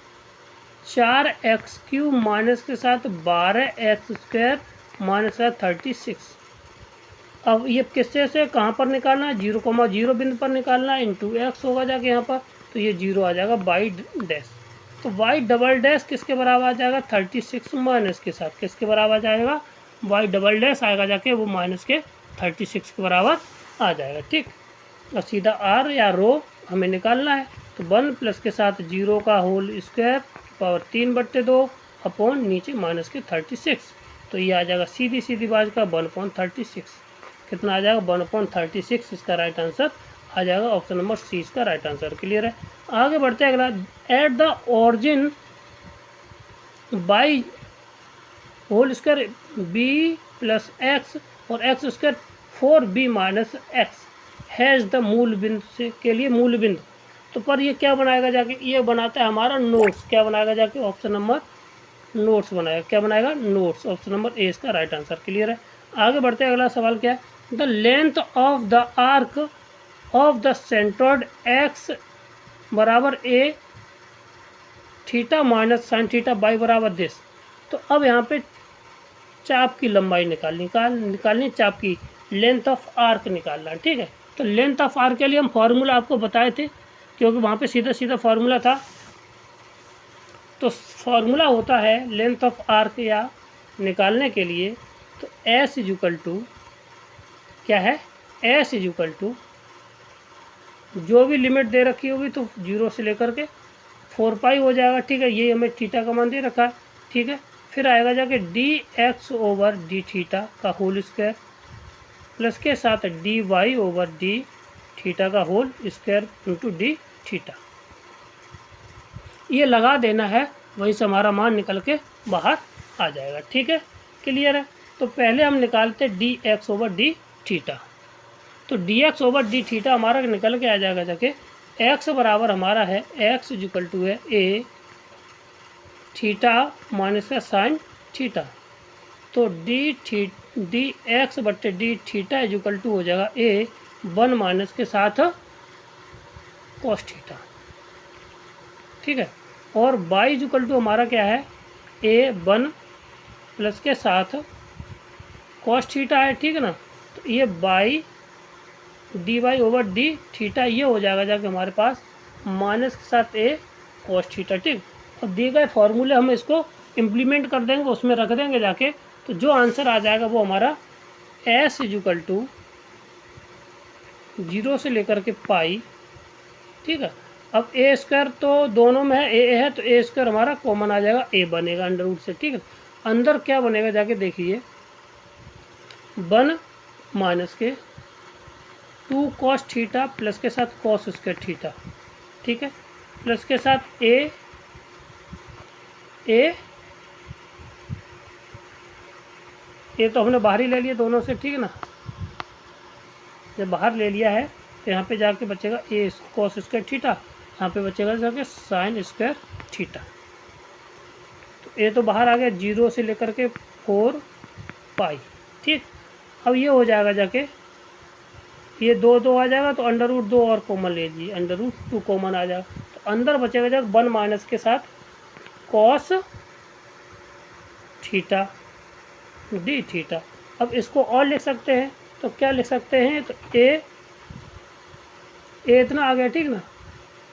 4x³ माइनस के साथ 12x² माइनस का 36। अब ये किससे से कहाँ पर निकालना है, 0,0 बिंदु पर निकालना है, इंटू एक्स होगा जाके यहाँ पर, तो ये 0 आ जाएगा बाई डैश। तो वाई डबल डैश किसके बराबर आ जाएगा 36 माइनस के साथ किसके बराबर आ जाएगा, वाई डबल डैश आएगा जाके वो माइनस के 36 के बराबर आ जाएगा, ठीक। और सीधा आर या रो हमें निकालना है, तो 1 प्लस के साथ 0 का होल स्क्वायर पावर 3/2 अपॉन नीचे माइनस के 36। तो ये आ जाएगा सीधी सीधी बात का 1/36, कितना आ जाएगा 1/36, इसका राइट आंसर आ जाएगा, ऑप्शन नंबर सी इसका राइट आंसर, क्लियर है। आगे बढ़ते हैं, अगला, at the origin by whole square b plus x और x square 4b minus x has the मूल बिंदु से के लिए मूल बिंदु। तो पर ये क्या बनाएगा जाके, ये बनाता है हमारा नोट्स, क्या बनाएगा जाके ऑप्शन नंबर नोट्स बनाएगा, क्या बनाएगा नोट्स, ऑप्शन नंबर ए इसका राइट आंसर, क्लियर है। आगे बढ़ते हैं, अगला सवाल क्या है, the length of the arc of the centroid x बराबर a theta minus sine theta y बराबर दिस। तो अब यहाँ पे चाप की लंबाई निकालनी चाप की लेंथ ऑफ आर्क निकालना, ठीक है। तो लेंथ ऑफ आर्क के लिए हम फार्मूला आपको बताए थे, क्योंकि वहाँ पे सीधा सीधा फार्मूला था। तो फार्मूला होता है लेंथ ऑफ आर्क या निकालने के लिए, तो एस इज इक्वल टू क्या है, एस इज इक्वल टू जो भी लिमिट दे रखी होगी तो 0 से लेकर के 4π हो जाएगा, ठीक है। ये हमें थीटा का मान दे रखा है, ठीक है। फिर आएगा जाके dx ओवर डी थीटा का होल स्क्वायर प्लस के साथ dy ओवर डी थीटा का whole square into d theta, ये लगा देना है, वहीं से हमारा मान निकल के बाहर आ जाएगा, ठीक है, क्लियर है। तो पहले हम निकालते dx ओवर डी थीटा। तो dx ओवर डी थीटा हमारा निकल के आ जाएगा जाके x बराबर हमारा है x इज इक्वल टू है ए थीटा माइनस का साइन थीटा। तो डी एक्स बट्टे d theta is equal to हो जाएगा ए 1 माइनस के साथ कॉस थीटा, ठीक है। और बाई इज इक्वल टू हमारा क्या है ए 1 प्लस के साथ कॉस थीटा है, ठीक है ना। तो ये by d y over d theta ये हो जाएगा जाके हमारे पास माइनस के साथ ए कॉस थीटा, ठीक। अब दिए गए फॉर्मूले हम इसको इम्प्लीमेंट कर देंगे, उसमें रख देंगे जाके, तो जो आंसर आ जाएगा वो हमारा एस इजुकल टू 0 से लेकर के पाई, ठीक है। अब ए स्क्वायर तो दोनों में है, ए है, तो ए स्क्वायर हमारा कॉमन आ जाएगा, ए बनेगा अंडर रूट से, ठीक है। अंदर क्या बनेगा जाके देखिए, 1 माइनस के 2 कॉस थीटा प्लस के साथ कॉस स्क्वायर थीटा, ठीक है, प्लस के साथ ए तो हमने बाहर ही ले लिया दोनों से, ठीक है ना। जब बाहर ले लिया है तो यहाँ पे जाके बचेगा ए कॉस स्क्वायर थीटा, यहाँ पे बचेगा जाके साइन स्क्वायर थीटा। तो ए तो बाहर आ गया 0 से लेकर के 4 पाई, ठीक। अब ये हो जाएगा जाके, ये 2 आ जाएगा, तो अंडर रूट 2 और कॉमन ले लीजिए, अंडर रूट 2 कॉमन आ जाएगा, तो अंदर बचेगा जाके 1 माइनस के साथ कॉस थीटा डी थीटा। अब इसको और लिख सकते हैं, तो क्या लिख सकते हैं, तो ए इतना आ गया, ठीक ना,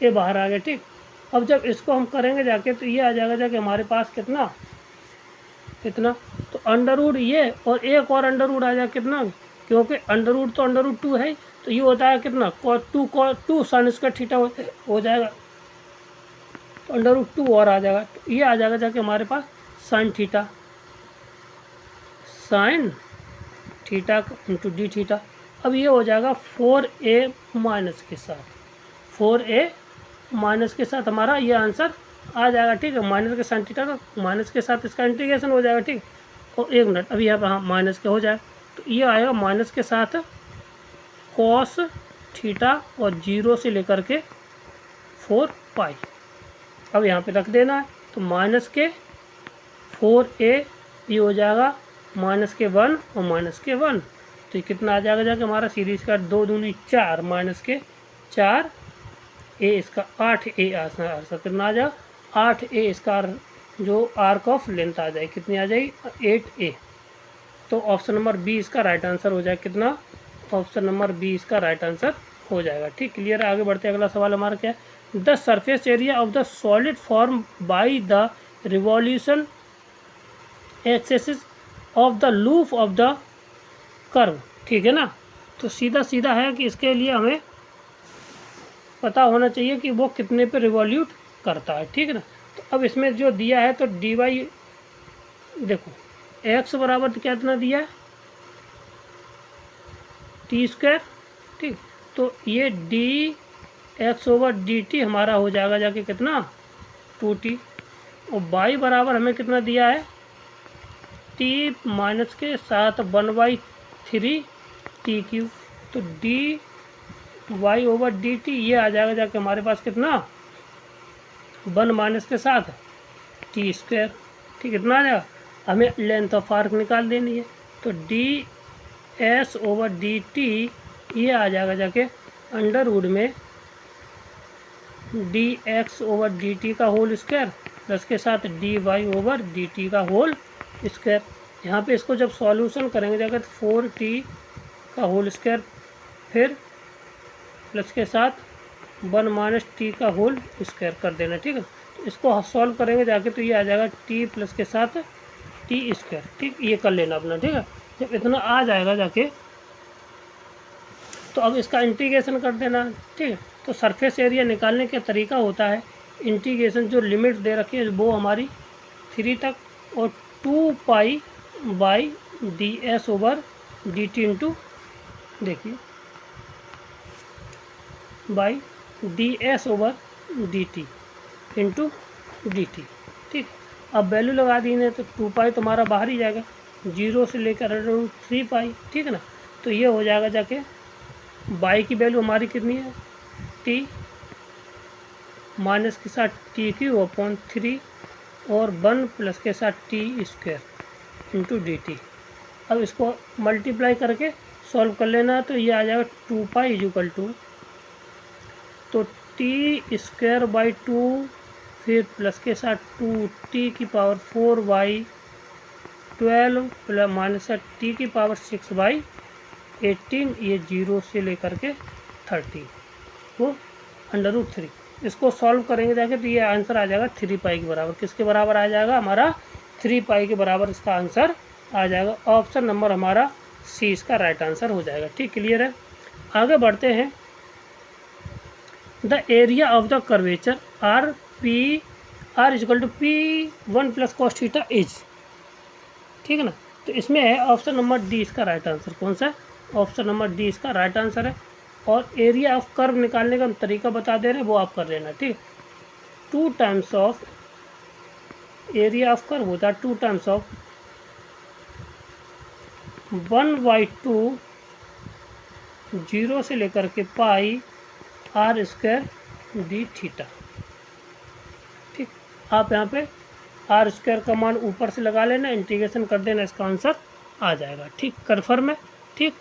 ए बाहर आ गया, ठीक। अब जब इसको हम करेंगे जाके, तो ये आ जाएगा जाके हमारे पास कितना, इतना, तो अंडर रूट ये और एक और अंडर रूट आ जाएगा कितना, क्योंकि अंडर रूट तो अंडर रूट 2 है, तो ये होता है कितना, टू साइन स्क्वायर थीटा हो जाएगा, तो अंडर रूट 2 और आ जाएगा, तो ये आ जाएगा जाके हमारे पास sine theta into d theta. अब ये हो जाएगा 4a माइनस के साथ, 4a माइनस के साथ हमारा ये आंसर आ जाएगा, ठीक है। माइनस के साइन थीटा का माइनस के साथ इसका इंटीग्रेशन हो जाएगा, ठीक। और 1 मिनट अभी यहाँ पर, हाँ, माइनस के हो जाए, तो ये आएगा माइनस के साथ कॉस थीटा और 0 से लेकर के 4 पाई। अब यहाँ पे रख देना है, तो माइनस के 4a ये हो जाएगा माइनस के 1 और माइनस के 1, तो ये कितना आ जाएगा जाके हमारा सीरीज का 2 दूनी 4 माइनस के 4 ए, इसका 8a आंसर कितना आ जाएगा, 8a इसका जो आर्क ऑफ लेंथ आ जाएगी, कितनी आ जाएगी, 8a। तो ऑप्शन नंबर बी इसका राइट आंसर हो जाएगा, कितना, ऑप्शन नंबर बी इसका राइट आंसर हो जाएगा, ठीक। क्लियर है, आगे बढ़ते हैं। अगला सवाल हमारा क्या है, the surface area of the solid form by the revolution axes of the loop of the curve, ठीक है ना। तो सीधा सीधा है कि इसके लिए हमें पता होना चाहिए कि वो कितने पे रिवॉल्यूट करता है, ठीक है ना। तो अब इसमें जो दिया है, तो डी वाई देखो, एक्स बराबर तो कितना दिया है, टी स्क्वायर, ठीक। तो ये D x over d T हमारा हो जाएगा जाके कितना, 2t, और वाई बराबर हमें कितना दिया है, टी माइनस के साथ 1/3 टी क्यू, तो d y over d t ये आ जाएगा जाके हमारे पास कितना, 1 माइनस के साथ टी स्क्वायर, ठीक, कितना आ जाएगा। हमें लेंथ ऑफ आर्क निकाल देनी है, तो d s over d t ये आ जाएगा जाके अंडर रूट में d x over d t का होल स्क्वायर प्लस के साथ d y over d t का होल स्क्वायर। यहाँ पे इसको जब सॉल्यूशन करेंगे जाकर, तो 4t का होल स्क्वायर फिर प्लस के साथ 1 माइनस टी का होल स्क्वायर कर देना, ठीक है। तो इसको सॉल्व करेंगे जाके, तो ये आ जाएगा t प्लस के साथ टी स्क्वायर, ठीक, ये कर लेना अपना, ठीक है। जब इतना आ जाएगा जाके, तो अब इसका इंटीग्रेशन कर देना, ठीक है। तो सरफेस एरिया निकालने का तरीका होता है इंटीग्रेशन, जो लिमिट दे रखी है वो हमारी 3 तक, और 2 pi by d s over d t into, देखिए, by d s over d t into d t, ठीक। अब वैल्यू लगा दी ने, तो 2 पाई तुम्हारा बाहर ही जाएगा, 0 से लेकर 3 पाई, ठीक है ना। तो ये हो जाएगा जाके, बाई की वैल्यू हमारी कितनी है, टी माइनस के साथ टी क्यू अपॉन 3 और 1 प्लस के साथ T square into d T. अब इसको मल्टीप्लाई करके सॉल्व कर लेना, तो ये आ जाएगा 2 पाई इजुकल टू, तो टी स्क्वायर बाई 2 फिर प्लस के साथ 2t की power 4 y 12 plus minus t की पावर 6/18, ये 0 से लेकर के 30 वो √3। इसको सॉल्व करेंगे जाके तो ये आंसर आ जाएगा 3 पाई के बराबर। किसके बराबर आ जाएगा? हमारा 3 पाई के बराबर इसका आंसर आ जाएगा। ऑप्शन नंबर हमारा सी इसका राइट आंसर हो जाएगा। ठीक, क्लियर है। आगे बढ़ते हैं। The area of the curvature r equal to P1 plus cos theta is, ठीक है ना। तो इसमें है ऑप्शन नंबर डी इसका राइट आंसर। कौन सा है? ऑप्शन नंबर डी इसका राइट आंसर है। और एरिया ऑफ कर्व निकालने का हम तरीका बता दे रहे हैं, वो आप कर लेना। ठीक, 2 times of area of curve होता है 2 टाइम्स ऑफ 1/2 0 से लेकर के पाई r² डी थीटा। ठीक, आप यहाँ पे r² का मान ऊपर से लगा लेना, इंटीग्रेशन कर देना, इसका आंसर आ जाएगा। ठीक, कन्फर्म है। ठीक,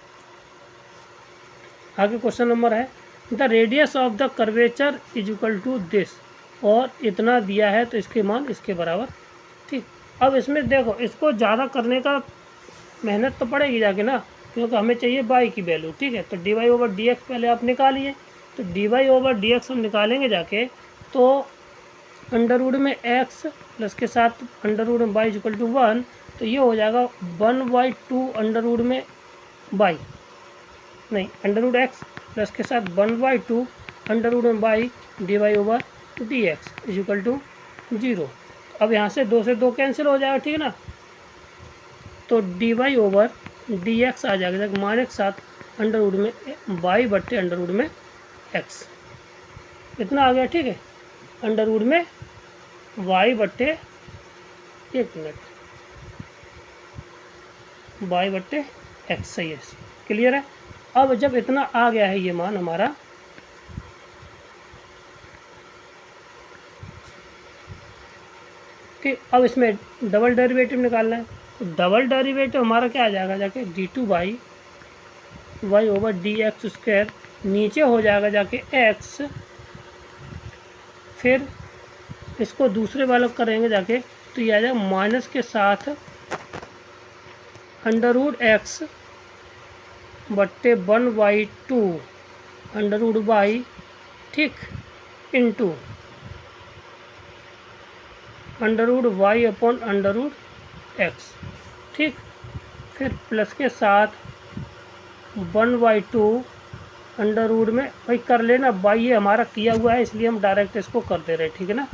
आगे क्वेश्चन नंबर है the radius of the curvature is equal to this, और इतना दिया है तो इसके मान इसके बराबर। ठीक, अब इसमें देखो, इसको ज़्यादा करने का मेहनत तो पड़ेगी जाके ना, क्योंकि हमें चाहिए बाई की वैल्यू। ठीक है, तो dy/dx पहले आप निकालिए। तो dy/dx हम निकालेंगे जाके तो अंडर रूट में x प्लस के साथ अंडर रूट में y इक्वल टू 1, तो ये हो जाएगा 1/2 अंडर रूट में y, नहीं अंडर रूट x प्लस के साथ 1/2 अंडर रूट में y dy/dx is equal to 0। अब यहाँ से 2 से 2 कैंसिल हो जाएगा, ठीक है ना। तो dy/dx आ जाएगा -7 अंडर रूट में y बट्टे अंडर रूट में x, इतना आ गया। ठीक है, अंडर रूट में y बट्टे, एक मिनट, y बट्टे x, सही है, क्लियर है। अब जब इतना आ गया है ये मान हमारा, ठीक, अब इसमें डबल डेरिवेटिव निकालना है। तो डबल डेरिवेटिव हमारा क्या आ जाएगा जाके d2/y/dx², नीचे हो जाएगा जाके x, फिर इसको दूसरे वाला करेंगे जाके तो ये आ जाएगा माइनस के साथ अंडर रूट x बट्टे 1/2 अंडर रूट y, ठीक, into under root y upon under root x, ठीक, फिर प्लस के साथ 1/2 अंडर रूट में, भाई कर लेना, बाई ये हमारा किया हुआ है इसलिए हम डायरेक्ट इसको कर दे रहे हैं, ठीक है ना,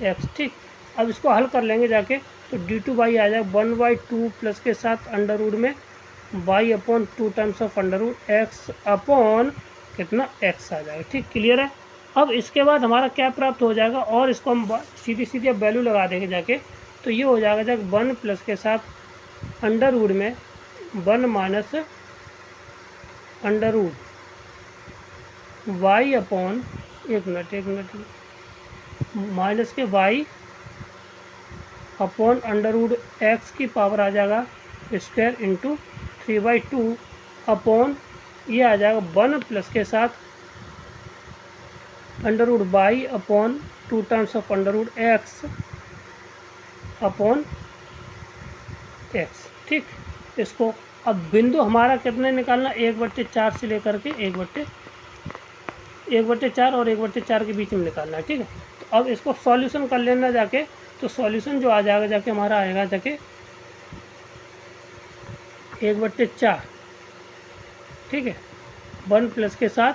x। ठीक, अब इसको हल कर लेंगे जाके तो d2y आ जाएगा 1/2 प्लस के साथ अंडर रूट में y upon 2 times of under root x upon कितना x आ जाएगा। ठीक, क्लियर है। अब इसके बाद हमारा क्या प्राप्त हो जाएगा, और इसको हम सीधी सीधी अब वैल्यू लगा देंगे जाके तो ये हो जाएगा जाके 1 प्लस के साथ अंडर रूट में 1 minus under root y upon, एक मिनट, माइनस के y upon under root x की पावर आ जाएगा स्क्वायर इंटू 3/2 अपॉन ये आ जाएगा 1 प्लस के साथ under root y upon 2 times of under root x upon x। ठीक, इसको अब बिंदु हमारा कितने निकालना, 1/4 से लेकर के 1/4 और 1/4 के बीच में निकालना है। ठीक है, तो अब इसको सॉल्यूशन कर लेना जाके, तो सॉल्यूशन जो आ जाएगा जाके हमारा आएगा जाके 1/4, ठीक है, 1 प्लस के साथ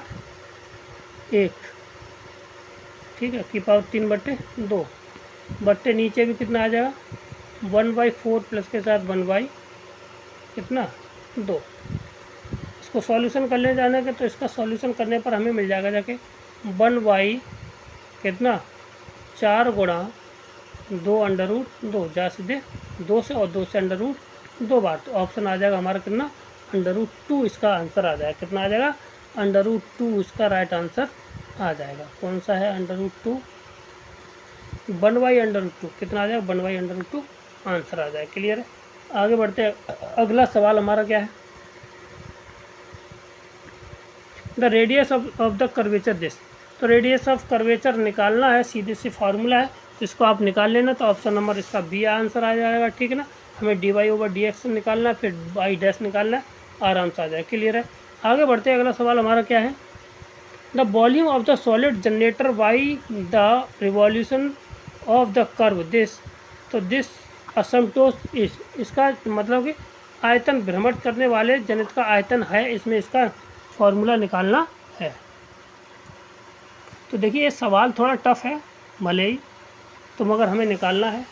1, ठीक है, की पावर 3/2 बट्टे नीचे भी कितना आ जाएगा 1/4 प्लस के साथ 1/2, इसको सॉल्यूशन कर ले जाने के, तो इसका सॉल्यूशन करने पर हमें मिल जाएगा जाके 1/4 गुणा 2 अंडर रूट 2, जा सीधे 2 से, और 2 से अंडर रूट 2 बार, तो ऑप्शन आ जाएगा हमारा कितना, अंडर रूट 2 इसका आंसर आ जाएगा। कितना आ जाएगा, अंडर रूट 2 इसका राइट आंसर आ जाएगा। कौन सा है, अंडर रूट 2, 1/√2 अंडर रूट 2, कितना आ जाएगा, 1/√2 अंडर रूट 2 आंसर आ जाएगा। क्लियर है। आगे बढ़ते हैं, अगला सवाल हमारा क्या है, the radius of the curvature this. तो रेडियस ऑफ कर्वेचर निकालना है, सीधे से फार्मूला है, इसको आप निकाल लेना, तो ऑप्शन नंबर इसका बी आंसर आ जाएगा। ठीक है ना। हमें dy ओवर dx निकालना है, फिर y डैश निकालना है, आराम से आ जाए। क्लियर है। आगे बढ़ते हैं। अगला सवाल हमारा क्या है, the volume of the solid generator by the revolution of the curve this, तो दिस असमटोस इस, इसका मतलब कि आयतन भ्रमण करने वाले जनित का आयतन है, इसमें इसका फॉर्मूला निकालना है। तो देखिए ये सवाल थोड़ा टफ है भले ही, तो मगर हमें निकालना है।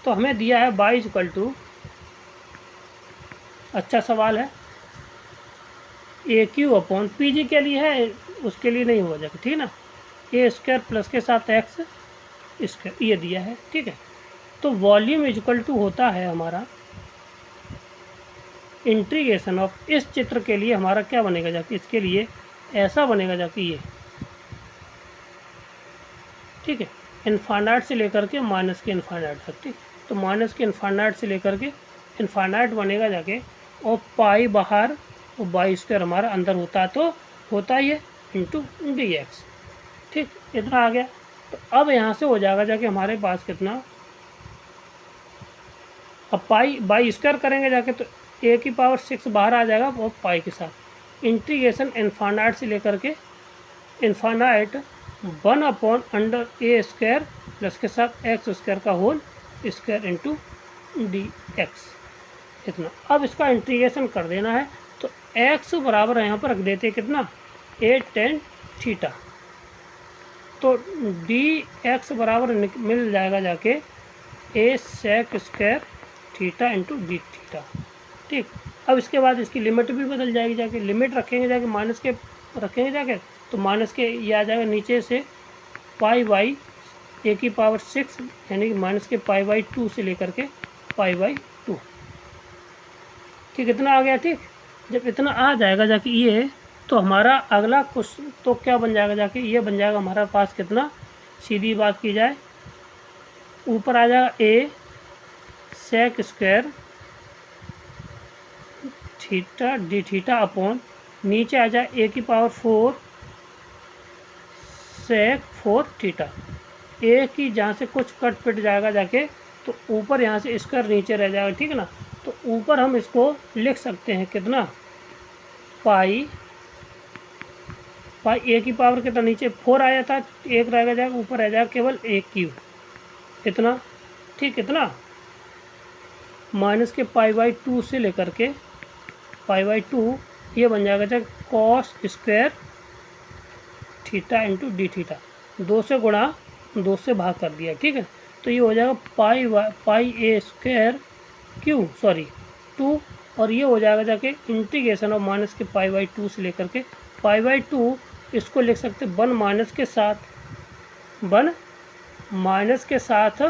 तो हमें दिया है y इक्वल टू, अच्छा सवाल है, ए क्यू अपॉन पी जी के लिए है, उसके लिए नहीं हो जाएगा, ठीक है ना, ए स्क्वायर प्लस के साथ एक्स स्क्वायर ये दिया है, ठीक है। तो वॉल्यूम इक्वल टू होता है हमारा इंटीग्रेशन ऑफ, इस चित्र के लिए हमारा क्या बनेगा जाके, इसके लिए ऐसा बनेगा जाके ये, ठीक है, इनफाइनाइट से लेकर के माइनस के इनफाइनाइट तक, ठीक। तो माइनस के इनफाइनाइट से लेकर के इनफाइनाइट बनेगा जाके, और पाई बाहर और बाई स्क्वायर हमारा अंदर होता है, तो होता ही है इंटू डी एक्स, ठीक, इतना आ गया। तो अब यहाँ से हो जाएगा जाके हमारे पास कितना, अब पाई बाई स्क्वायर करेंगे जाके तो ए की पावर 6 बाहर आ जाएगा और पाई के साथ इंटीग्रेशन इनफाइनाइट से लेकर के infinite 1 upon under a square plus के साथ एक्स स्क्वायर का whole square into d x, इतना। अब इसका इंटीग्रेशन कर देना है, तो एक्स बराबर यहाँ पर रख देते हैं कितना, ए टेन थीटा, तो डी एक्स बराबर मिल जाएगा जाके a sec square theta into d theta, ठीक। अब इसके बाद इसकी लिमिट भी बदल जाएगी जाके, लिमिट रखेंगे जाके माइनस के रखेंगे जाके, तो माइनस के ये आ जाएगा नीचे से पाई बाई ए की पावर 6 यानी कि माइनस के पाई बाई 2 से लेकर के पाई बाई 2, ठीक, इतना आ गया, ठीक। जब इतना आ जाएगा जाके ये, तो हमारा अगला क्वेश्चन तो क्या बन जाएगा जाके, ये बन जाएगा हमारा पास कितना, सीधी बात की जाए ऊपर आ जाएगा a sec square theta d theta upon नीचे आ जाए ए की पावर 4 सेक 4 थीटा, ए की जहाँ से कुछ कट पिट जाएगा जाके, तो ऊपर यहाँ से स्क्वायर नीचे रह जाएगा, ठीक है ना। तो ऊपर हम इसको लिख सकते हैं कितना, पाई ए की पावर कितना, नीचे 4 आया था, एक रह जाएगा, ऊपर रह जाएगा केवल ए क्यू, इतना, ठीक, इतना माइनस के पाई बाई 2 से लेकर के पाई बाई 2 ये बन जाएगा चाहे cos square theta into d theta, 2 से गुणा 2 से भाग कर दिया, ठीक है। तो ये हो जाएगा पाई ए स्क्वायर क्यू सॉरी 2, और ये हो जाएगा जाके इंटीग्रेशन ऑफ माइनस के पाई बाई 2 से लेकर के पाई बाई 2, इसको लिख सकते 1 माइनस के साथ 1 माइनस के साथ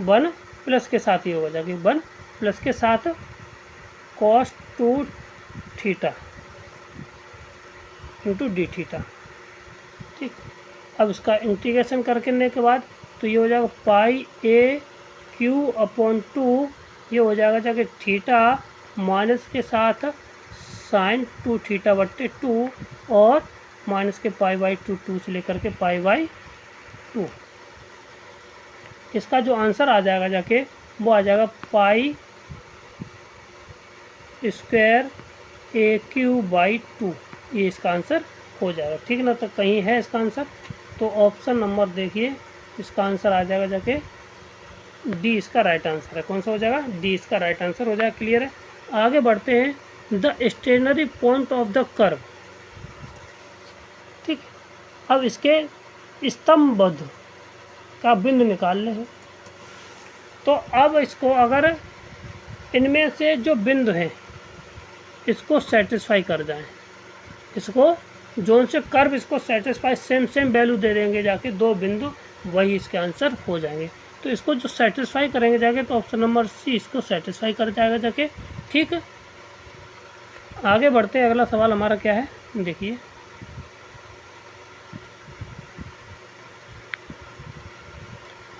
1 प्लस के साथ ये हो जाएगी 1 प्लस के साथ cos 2 theta into d theta, ठीक। अब इसका इंटीग्रेशन करने के बाद तो ये हो जाएगा पाई ए क्यू अपॉन 2, ये हो जाएगा जाके थीटा माइनस के साथ साइन 2 थीटा बट्टे 2 और माइनस के पाई बाई 2 से लेकर के पाई बाई 2। इसका जो आंसर आ जाएगा जाके वो आ जाएगा pi square A Q by 2, ये इसका आंसर हो जाएगा, ठीक ना। तो कहीं है इसका आंसर, तो ऑप्शन नंबर देखिए, इसका आंसर आ जाएगा जाके डी इसका राइट आंसर है। कौन सा हो जाएगा, डी इसका राइट आंसर हो जाएगा। क्लियर है। आगे बढ़ते हैं, the stationary point of the curve, ठीक। अब इसके स्तंभबद्ध का बिंदु निकालने हैं, तो अब इसको अगर इनमें से जो बिंदु हैं इसको सेटिस्फाई कर जाएं, इसको जोन से कर्व इसको सेटिस्फाई सेम वैल्यू दे देंगे जाके 2 बिंदु, वही इसके आंसर हो जाएंगे। तो इसको जो सेटिस्फाई करेंगे जाके, तो ऑप्शन नंबर सी इसको सेटिस्फाई कर जाएगा जाके, ठीक है। आगे बढ़ते हैं, अगला सवाल हमारा क्या है देखिए,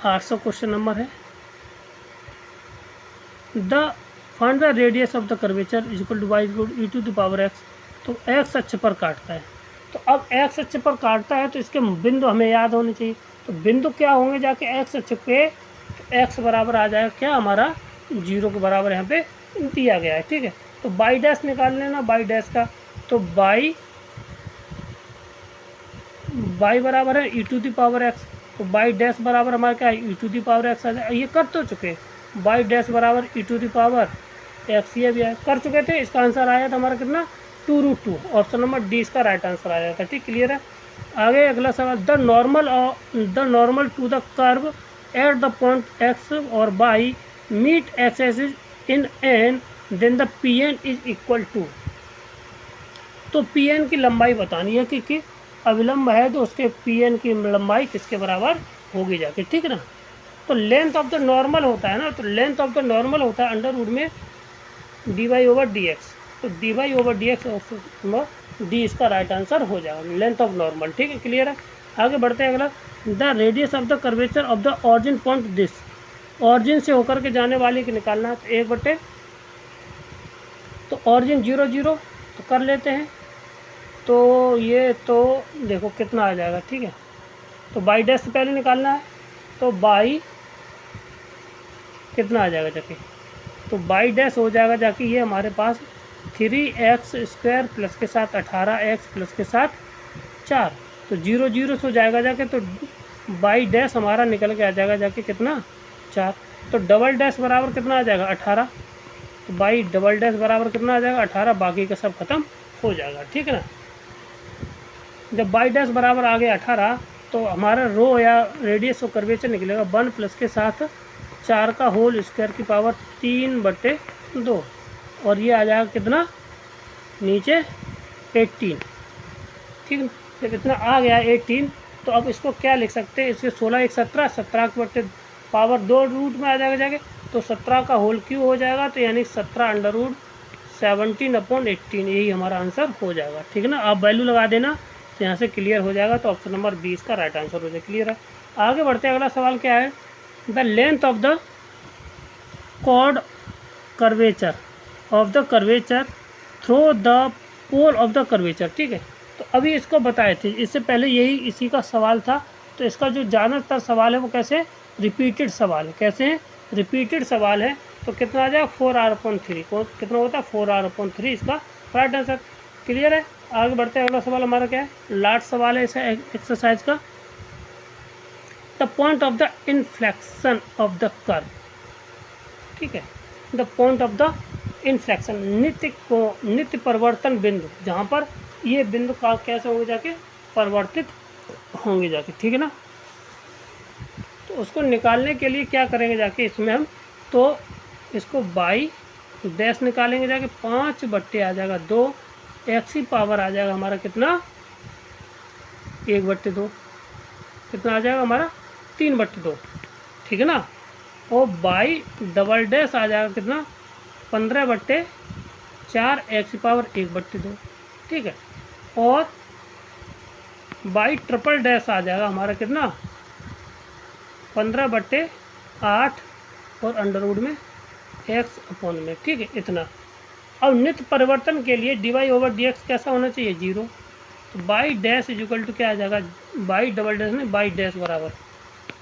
क्वेश्चन नंबर है, the find the radius of the curvature is equal to y e to the power x. तो एक्स अक्ष पर काटता है, तो अब एक्स अक्ष पर काटता है तो इसके बिंदु हमें याद होने चाहिए। तो बिंदु क्या होंगे जाके एक्स अक्ष पे, तो एक्स बराबर आ जाएगा क्या हमारा 0 के बराबर यहाँ पे दिया गया है। ठीक है, तो बाई डैश निकाल लेना, बाई डैश का, तो बाई बराबर है e⁻x, तो बाई डैश बराबर हमारा क्या है e⁻x आ जाए। ये कर तो चुके, बाई डैश बराबर e⁻x, ये भी है कर चुके थे। इसका आंसर आया था हमारा कितना 2√2, ऑप्शन नंबर डी इसका राइट आंसर आया था। ठीक, क्लियर है। आगे अगला सवाल, the normal to the curve at the point x और y meet x axis in N then the P N is equal to. तो पी एन की लंबाई बतानी है कि अविलंब है तो उसके पी एन की लंबाई किसके बराबर होगी जाके। ठीक है ना, तो लेंथ ऑफ द नॉर्मल होता है ना, तो लेंथ ऑफ द नॉर्मल होता है अंडर रूट में dy/dx, तो dy/dx डी इसका राइट आंसर हो जाएगा, लेंथ ऑफ नॉर्मल। ठीक है, क्लियर है। आगे बढ़ते हैं अगला, the radius of the curvature of the origin point this, origin से होकर के जाने वाले की निकालना है, तो 1/, तो ऑरिजिन 0 0 तो कर लेते हैं, तो ये तो देखो कितना आ जाएगा। ठीक है, तो बाई डैश से पहले निकालना है, तो बाई कितना आ जाएगा जाके, तो बाई डैश हो जाएगा जाके ये हमारे पास 3x² प्लस के साथ 18x प्लस के साथ 4, तो 0 0 से हो जाएगा जाके, तो बाई डैश हमारा निकल के आ जाएगा जाके कितना 4, तो डबल डैश बराबर कितना आ जाएगा 18, तो बाई डबल डैश बराबर कितना आ जाएगा 18, बाकी का सब खत्म हो जाएगा। ठीक है ना, जब बाई डैश बराबर आ गया 18, तो हमारा रो या रेडियस और कर्वेचर निकलेगा 1 प्लस के साथ 4 का होल स्क्वायर की पावर 3/2, और ये आ जाएगा कितना नीचे 18। ठीक है, जब इतना आ गया 18, तो अब इसको क्या लिख सकते हैं, इसके 16 1 17, 17 के पावर 2 रूट में आ जाएगा जाके, तो 17 का होल क्यूब हो जाएगा, तो यानी 17/17/18, यही हमारा आंसर हो जाएगा। ठीक है ना, आप वैल्यू लगा देना, तो यहाँ से क्लियर हो जाएगा, तो ऑप्शन नंबर 20 का राइट आंसर हो जाएगा। क्लियर है। आगे बढ़ते हैं, अगला सवाल क्या है, the length of the chord curvature of the curvature through the pole of the curvature. ठीक है, तो अभी इसको बताए थे, इससे पहले यही इसी का सवाल था, तो इसका जो ज़्यादातर सवाल है वो कैसे रिपीटेड सवाल है, कैसे हैं रिपीटेड सवाल है, तो कितना आ जाएगा 4r/3, कितना होता है 4r/3 इसका राइट आंसर। क्लियर है। आगे बढ़ते हैं, अगला सवाल हमारा क्या है, लास्ट सवाल है इस एक्सरसाइज का, the point of the inflection of the curve. ठीक है, the point of the inflection, नित्य परिवर्तन बिंदु, जहाँ पर ये बिंदु का कैसे होंगे जाके परिवर्तित होंगे जाके। ठीक है ना, तो उसको निकालने के लिए क्या करेंगे जाके, इसमें हम तो इसको बाई डैश निकालेंगे जाके, 5/, आ जाएगा 2, एक्स की पावर आ जाएगा हमारा कितना 1/2, कितना आ जाएगा हमारा 3/2। ठीक है ना, और बाई डबल डैश आ जाएगा कितना 15/4, एक्स की पावर 1/2। ठीक है, और बाई ट्रिपल डैश आ जाएगा हमारा कितना 15/8 और अंडर रूट में x/में। ठीक है, इतना। अब नित्य परिवर्तन के लिए dy/dx कैसा होना चाहिए 0, तो बाई डैश इक्वल टू क्या आ जाएगा, बाई डबल डैश में बाई डैश बराबर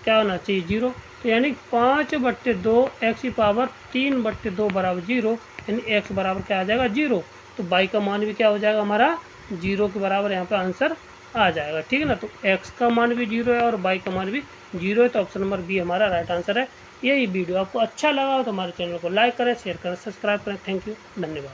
क्या होना चाहिए 0, तो यानी 5/2 एक्स की पावर 3/2 बराबर 0, यानी x बराबर क्या आ जाएगा 0, तो बाई का मान भी क्या हो जाएगा हमारा 0 के बराबर यहाँ पे आंसर आ जाएगा। ठीक है ना, तो x का मान भी 0 है और बाई का मान भी 0 है, तो ऑप्शन नंबर बी हमारा राइट आंसर है। यही वीडियो आपको अच्छा लगा हो तो हमारे चैनल को लाइक करें, शेयर करें, सब्सक्राइब करें। थैंक यू, धन्यवाद।